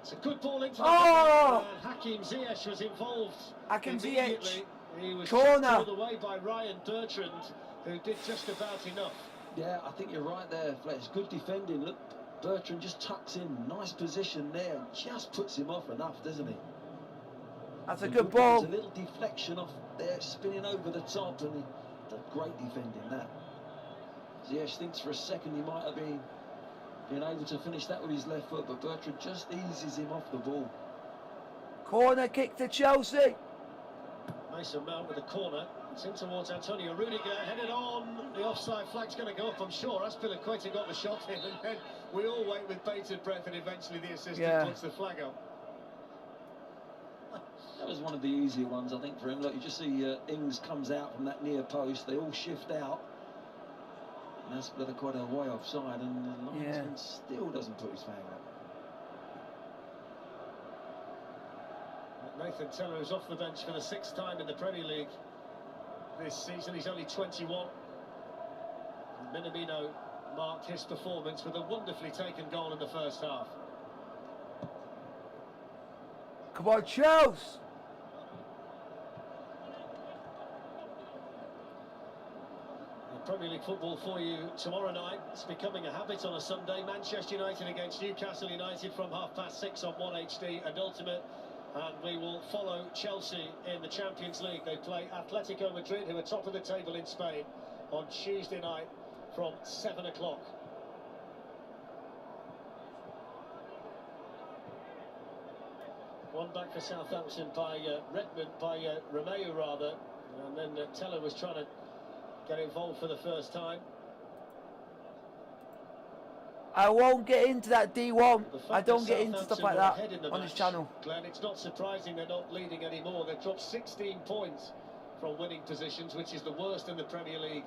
It's a good ball into the Oh! and Hakim Ziyech was involved. Hakim Ziyech. Immediately. He was Corner. pulled away by Ryan Bertrand, who did just about enough. Yeah, I think you're right there, Fletch. Good defending. Look, Bertrand just tucks in. Nice position there. Just puts him off enough, doesn't he? That's a And good there's ball. a little deflection off there, spinning over the top, and he did great defending that. Ziyech thinks for a second he might have been able to finish that with his left foot, but Bertrand just eases him off the ball. Corner kick to Chelsea. Mason Mount with a corner. It's in towards Antonio Rudiger, headed on. The offside flag's going to go up, I'm sure. Aspilicueta got the shot in, and then we all wait with bated breath, and eventually the assistant puts the flag up. That was one of the easier ones, I think, for him. Look, you just see Ings comes out from that near post. They all shift out. And that's quite a way offside, and the linesman still doesn't put his flag up. Nathan Teller is off the bench for the 6th time in the Premier League this season. He's only 21. And Minamino marked his performance with a wonderfully taken goal in the first half. Come on, Chelsea. Premier League football for you tomorrow night. It's becoming a habit on a Sunday. Manchester United against Newcastle United from 6:30 on 1HD and Ultimate. And we will follow Chelsea in the Champions League. They play Atletico Madrid, who are top of the table in Spain, on Tuesday night from 7 o'clock. One back for Southampton by Romeo rather. And then Teller was trying to get involved for the first time. I won't get into that D1. The fact I don't that get into stuff like Southampton were ahead that in the on this match, channel. Glenn, it's not surprising they're not leading anymore. They've dropped 16 points from winning positions, which is the worst in the Premier League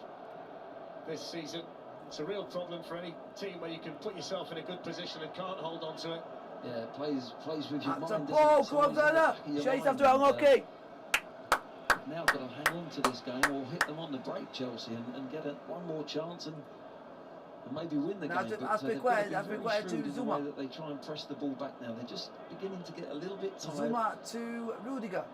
this season. It's a real problem for any team where you can put yourself in a good position and can't hold on to it. Yeah, plays with your That's mind. a ball. Come on, Werner. Chase after unlucky. Now got to hang on to this game or hit them on the break, Chelsea, and get one more chance and maybe win the Now game. that's been quite to Zuma. That they try and press the ball back now. They're just beginning to get a little bit tired. Zuma to Rudiger.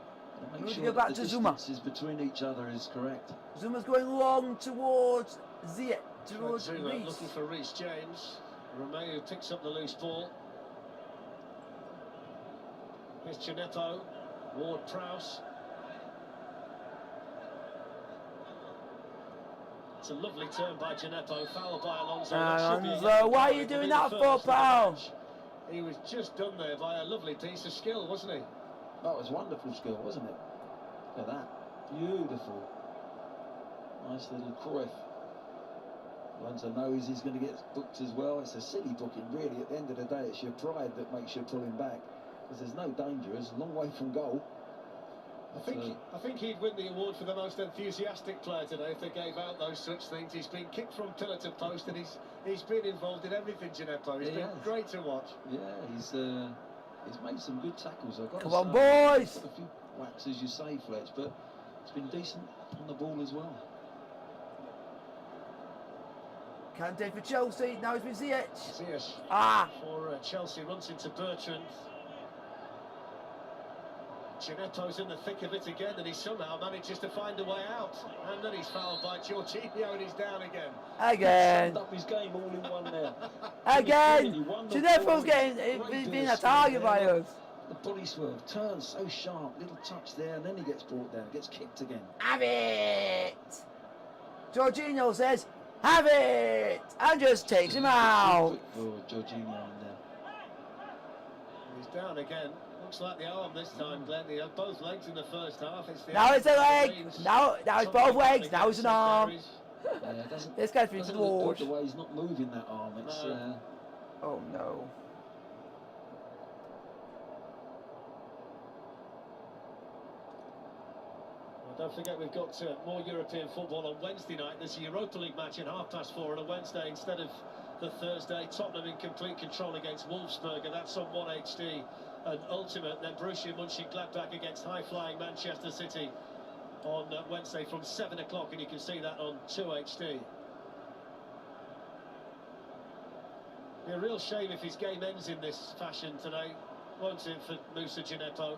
Make Rudiger sure back that to the Zuma. distances between each other is correct. Zuma's going long towards Ziyech, towards Zuma Reece. looking for Reece James. Romeo picks up the loose ball. Here's Gineppo. Ward-Prowse. It's a lovely turn by Gineppo, foul by Alonso. Alonso, why are you doing that for, pal? He was just done there by a lovely piece of skill, wasn't he? That was wonderful skill, wasn't it? Look at that. Beautiful. Nice little Cruyff. Alonso knows he's going to get booked as well. It's a silly booking, really. At the end of the day, it's your pride that makes you pull him back. Because there's no danger. It's a long way from goal. I think he'd win the award for the most enthusiastic player today if they gave out those such things. He's been kicked from pillar to post and he's been involved in everything, Gineppo. He's been great to watch. Yeah, he's made some good tackles. I've got Come to on, say. boys! A few whacks, as you say, Fletch, but it's been decent on the ball as well. Kante for Chelsea. Now it's with Ziyech. Ziyech for Chelsea runs into Bertrand. Gineppo's in the thick of it again, and he somehow manages to find a way out. And then he's fouled by Jorginho, and he's down again. Again. Summed up his game all in one there. Again. Gineppo's being a target by us. The body swerve turns so sharp, little touch there, and then he gets brought down, gets kicked again. Have it. Jorginho says, have it, and just takes him out. For Jorginho in there. He's down again. Looks like the arm this time, Glenn. He had both legs in the first half. Now it's a leg. Now it's both legs. Now it's an arm. Yeah, This guy's been doesn't floored. look good the way he's not moving that arm. It's, Oh no. Don't forget we've got more European football on Wednesday night. There's a Europa League match at 4:30 on a Wednesday instead of the Thursday. Tottenham in complete control against Wolfsburg, and that's on 1HD and Ultimate. Then Borussia Mönchengladbach against high-flying Manchester City on Wednesday from 7 o'clock, and you can see that on 2HD. Be a real shame if his game ends in this fashion today, won't it, for Moussa Gineppo?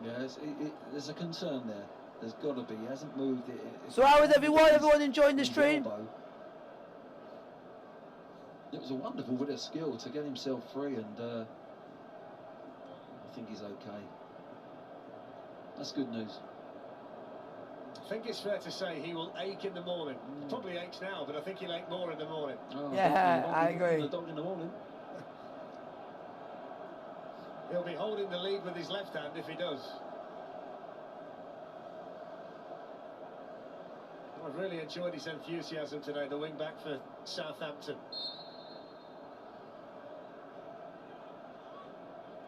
Yeah, there's a concern there. There's got to be. He hasn't moved it. So how is everyone? Everyone enjoying the stream? It was a wonderful bit of skill to get himself free, and I think he's okay. That's good news. I think it's fair to say he will ache in the morning. Probably aches now, but I think he'll ache more in the morning. Oh, Yeah, I agree. The dog in the morning. He'll be holding the lead with his left hand if he does. I've really enjoyed his enthusiasm today, the wing-back for Southampton.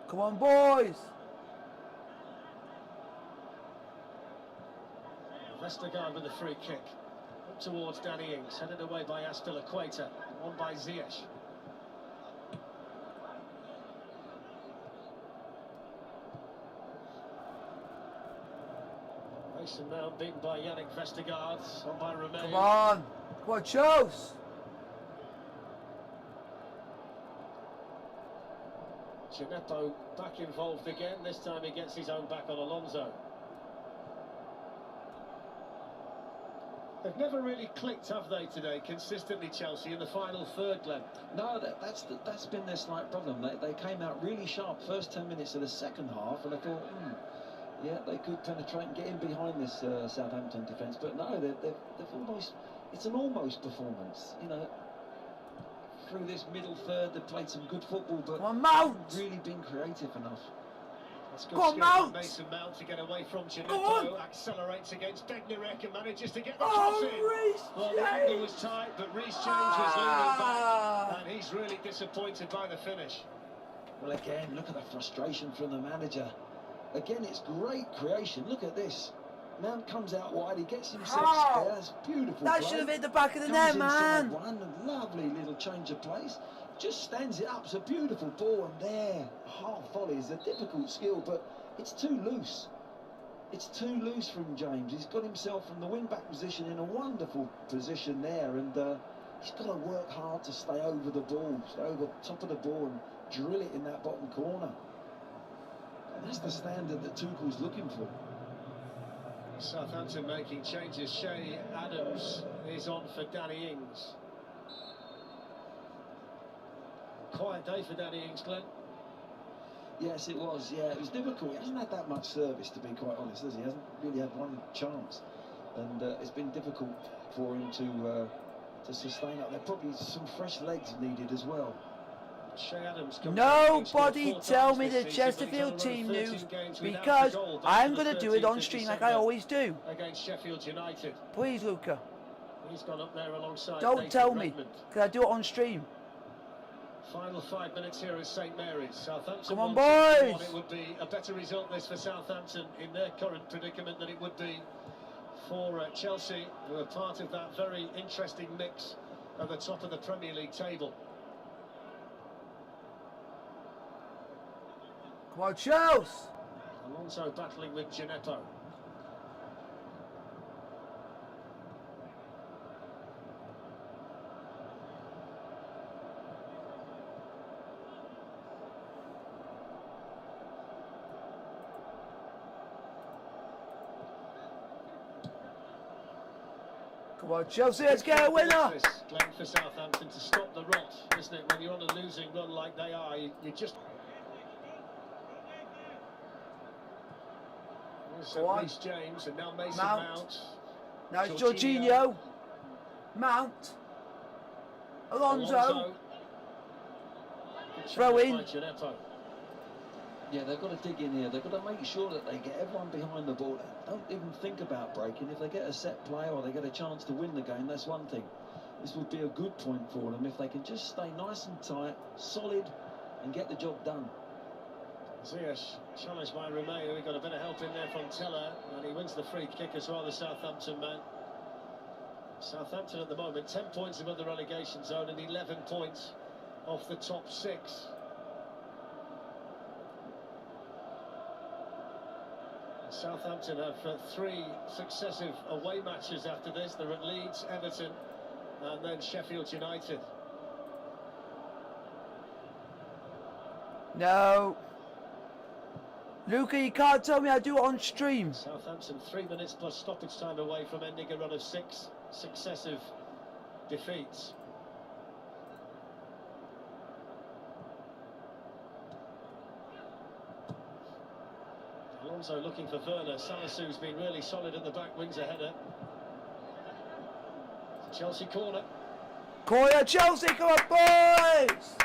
Come on, boys. Vestergaard with the free kick. Up towards Danny Ings, headed away by Aspilicueta. On by Ziyech. Mason Mount beaten by Yannick Vestergaard. On by Romeo. Come on. Come on, Chos. Gineppo back involved again. This time he gets his own back on Alonso. They've never really clicked, have they, today, consistently, Chelsea, in the final third, Glenn? No, that's been their slight problem. They came out really sharp first 10 minutes of the second half, and I thought, yeah, they could penetrate and get in behind this Southampton defence. But no, they've almost, it's an almost performance, you know. Through this middle third, they've played some good football, but haven't really been creative enough. That's good skill from Mason Mount to get away from Gineppo, accelerates against Bednarek and manages to get the cross in. Well, the angle was tight, but Reece James was leaning back, and he's really disappointed by the finish. Well, again, look at the frustration from the manager. Again, it's great creation. Look at this. Mount comes out wide, he gets himself spares. Beautiful That play. should have hit the back of the Comes net, man. inside one, a lovely little change of place. Just stands it up. It's a beautiful ball, and there, half volley is a difficult skill, but it's too loose. It's too loose from James. He's got himself from the wing-back position in a wonderful position there, and he's got to work hard to stay over the ball, stay over top of the ball, and drill it in that bottom corner. And that's the standard that Tuchel's looking for. Southampton making changes. Shea Adams is on for Danny Ings. Quiet day for Danny Ings, Glenn. Yes, it was. Yeah, it was difficult. He hasn't had that much service, to be quite honest, has he? He hasn't really had one chance, and it's been difficult for him to sustain up. There probably some fresh legs needed as well. Shea Adams comes Nobody tell me the Chesterfield team news, because I'm going to do it on stream like I always do. Against Sheffield United. Please, Luca. He's gone up there alongside Don't Nathan tell me, Redmond. because I do it on stream. Final 5 minutes here at St Mary's. Southampton. Come on, won 6-1. boys. It would be a better result this for Southampton in their current predicament than it would be for Chelsea, who are part of that very interesting mix at the top of the Premier League table. Come on, Chelsea. Alonso battling with Gineppo. Come on, Chelsea, let's get a winner. Glenn, for Southampton to stop the rot, isn't it? When you're on a losing run like they are, you just... Reece James and now Mason Mount. Now it's Jorginho. Mount. Alonso. Throw in. Yeah, they've got to dig in here. They've got to make sure that they get everyone behind the ball. Don't even think about breaking. If they get a set play or they get a chance to win the game, that's one thing. This would be a good point for them if they can just stay nice and tight, solid, and get the job done. Ziyech challenged by Romeo. He got a bit of help in there from Teller, and he wins the free kick as well, the Southampton man. Southampton at the moment 10 points above the relegation zone and 11 points off the top 6. Southampton have 3 successive away matches after this. They're at Leeds, Everton, and then Sheffield United. No. Luca, you can't tell me I do it on stream. Southampton 3 minutes plus stoppage time away from ending a run of 6 successive defeats. Alonso looking for Werner. Salassu's been really solid at the back, wings a header. Chelsea corner. Corner, Chelsea, come on, boys!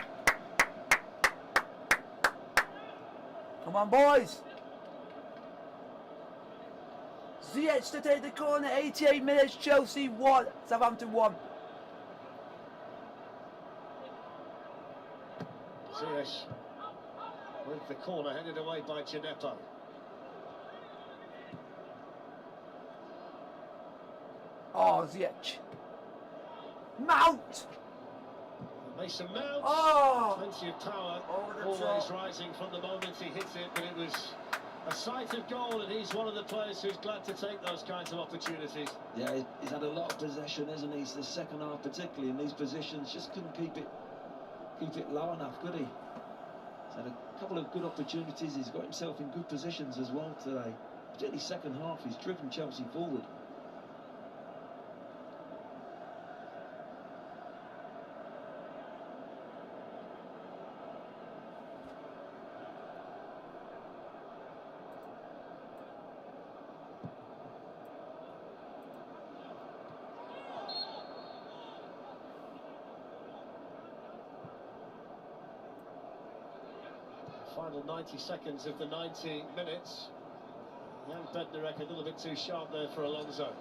Come on, boys! Ziyech to take the corner, 88 minutes, Chelsea 1, Southampton 1. Ziyech with the corner headed away by Gineppo. Oh, Ziyech. Mount! Mason Mount, Oh! plenty of power, Over the always top. rising from the moment he hits it, but it was a sight of goal, and he's one of the players who's glad to take those kinds of opportunities. Yeah, he's had a lot of possession, hasn't he? The second half, particularly in these positions, just couldn't keep it low enough, could he? He's had a couple of good opportunities. He's got himself in good positions as well today. Particularly second half, he's driven Chelsea forward. Final 90 seconds of the 90 minutes. Jan Bednarek a little bit too sharp there for Alonso.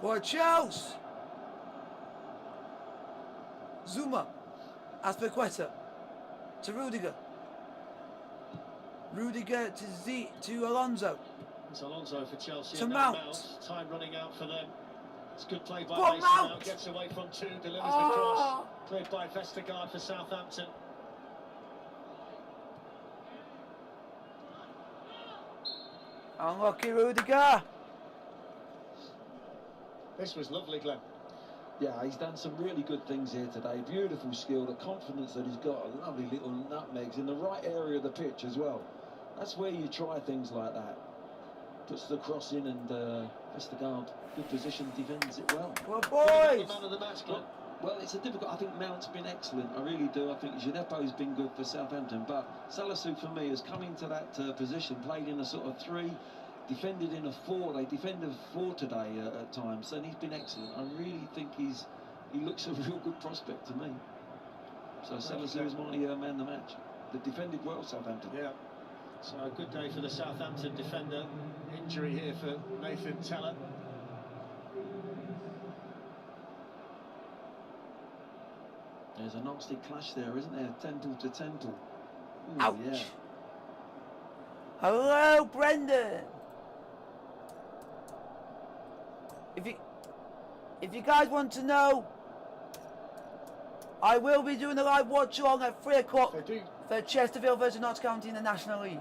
Watch out! Zuma. Aspilicueta. To Rudiger. Rudiger to Alonso. It's Alonso for Chelsea. To and now Mount. Time running out for them. It's good play by Go on, Mason. Mount. Mount gets away from two, delivers the cross. Cleared by Vestergaard for Southampton. Unlucky Rudiger. This was lovely, Glenn. Yeah, he's done some really good things here today. Beautiful skill, the confidence that he's got, lovely little nutmegs in the right area of the pitch as well. That's where you try things like that. Puts the cross in and Vestergaard, good position, defends it well. Well, The boys. man of the match, Glenn. Well, it's a difficult. I think Mount's been excellent. I really do. I think Gineppo's been good for Southampton, but Salisu for me has come into that position, played in a sort of 3, defended in a 4. They defended 4 today at times, and he's been excellent. I really think he looks a real good prospect to me. So Salisu is my man of the match. They defended well, Southampton. Yeah. So a good day for the Southampton defender. Injury here for Nathan Tella. There's a nasty clash there, isn't there? Temple to temple. Ooh, Ouch. yeah. Hello, Brendan. If you guys want to know, I will be doing a live watch along at 3 o'clock They do for Chesterfield versus Notts County in the National League.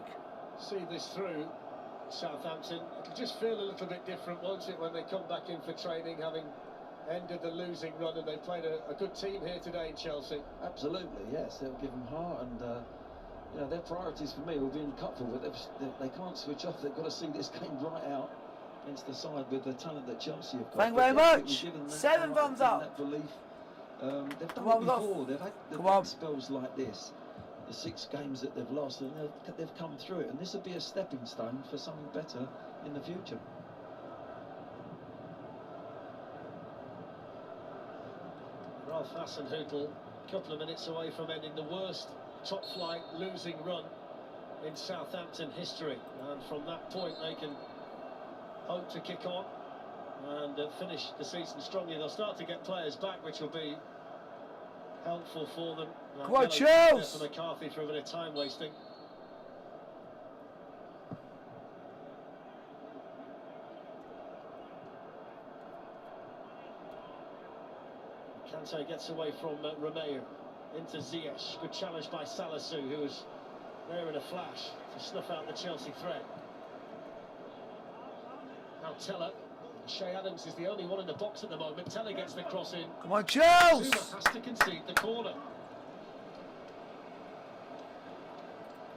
see this through, Southampton. It'll just feel a little bit different, won't it, when they come back in for training, having ended the losing run, and they played a good team here today in Chelsea. Absolutely, yes. They'll give them heart, and you know, their priorities for me will be in cupful, but they can't switch off. They've got to see this game right out against the side with the talent that Chelsea have got. Thank you But very yes, it much. was given that 7 right, thumbs given up. That belief. They've done Come on, it we've got- before. They've had come on. spells like this, the 6 games that they've lost, and they've come through it. And this will be a stepping stone for something better in the future. Ralph Hasenhüttl, a couple of minutes away from ending the worst top-flight losing run in Southampton history. And from that point, they can hope to kick on and finish the season strongly. They'll start to get players back, which will be helpful for them. Come on, Yellow card Chels! there for McCarthy for a bit of time wasting. Kante gets away from Romeo into Ziyech. Good challenge by Salisu, who was there in a flash to snuff out the Chelsea threat. Now Tella. Shea Adams is the only one in the box at the moment. Tella gets the cross in. Come on, Zuma Chels! has to concede the corner.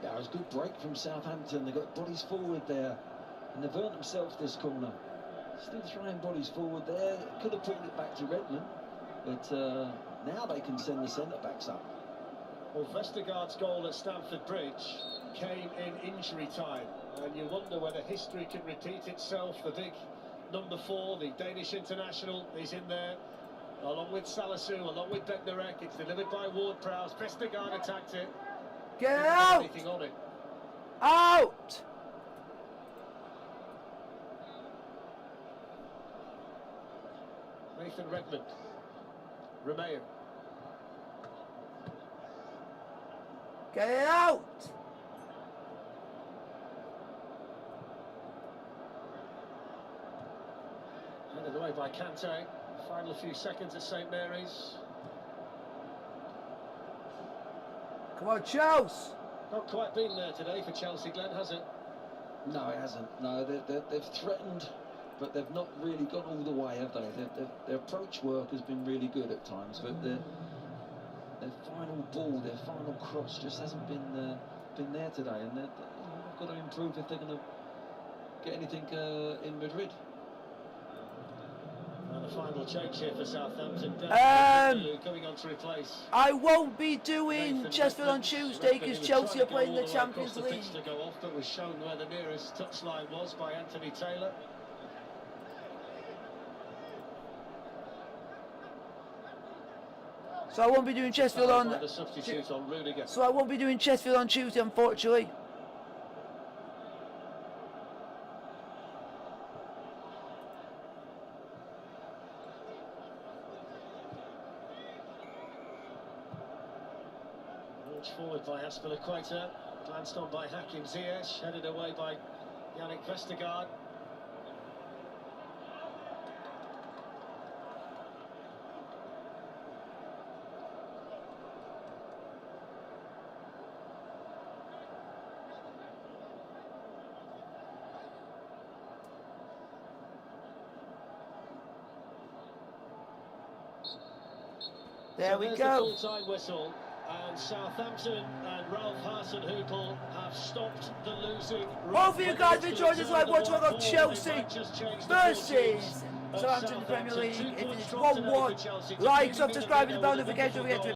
That was a good break from Southampton. They got bodies forward there, and they've earned themselves this corner. Still throwing bodies forward there. Could have pulled it back to Redmond, but now they can send the centre-backs up. Well, Vestergaard's goal at Stamford Bridge came in injury time, and you wonder whether history can repeat itself. The big number 4, the Danish international, is in there, along with Salisu, along with Bednarek. It's delivered by Ward-Prowse. Vestergaard attacked it. Get Didn't have out! anything on it. Out! Nathan Redmond. Romeo. Get it out! Handed away by Kante. Final few seconds at St Mary's. Come on, Chels! Not quite been there today for Chelsea, Glenn, has it? No, it hasn't. No, they've threatened but they've not really gone all the way, have they? Their approach work has been really good at times, but their final ball, their final cross just hasn't been there today, and they've got to improve if they're going to get anything in Madrid. And the final change here for Southampton. Coming on to replace. I won't be doing Chesterfield on Tuesday because Chelsea are playing the Champions League. To go off, but was shown where the nearest touchline was by Anthony Taylor. So I won't be doing Chesterfield on. The substitute on Rudiger. So I won't be doing Chesterfield on Tuesday, unfortunately. Launched forward by Aspilicueta, glanced on by Hakim Ziyech, headed away by Yannick Vestergaard. There we there's go. The full-time whistle, and Southampton and Ralph Hasenhüttl have stopped the losing. Hopefully you guys have enjoyed this live watch of Chelsea versus Southampton in the Premier League. If it's 1-1, like, subscribe, and the bell notification. Don't forget to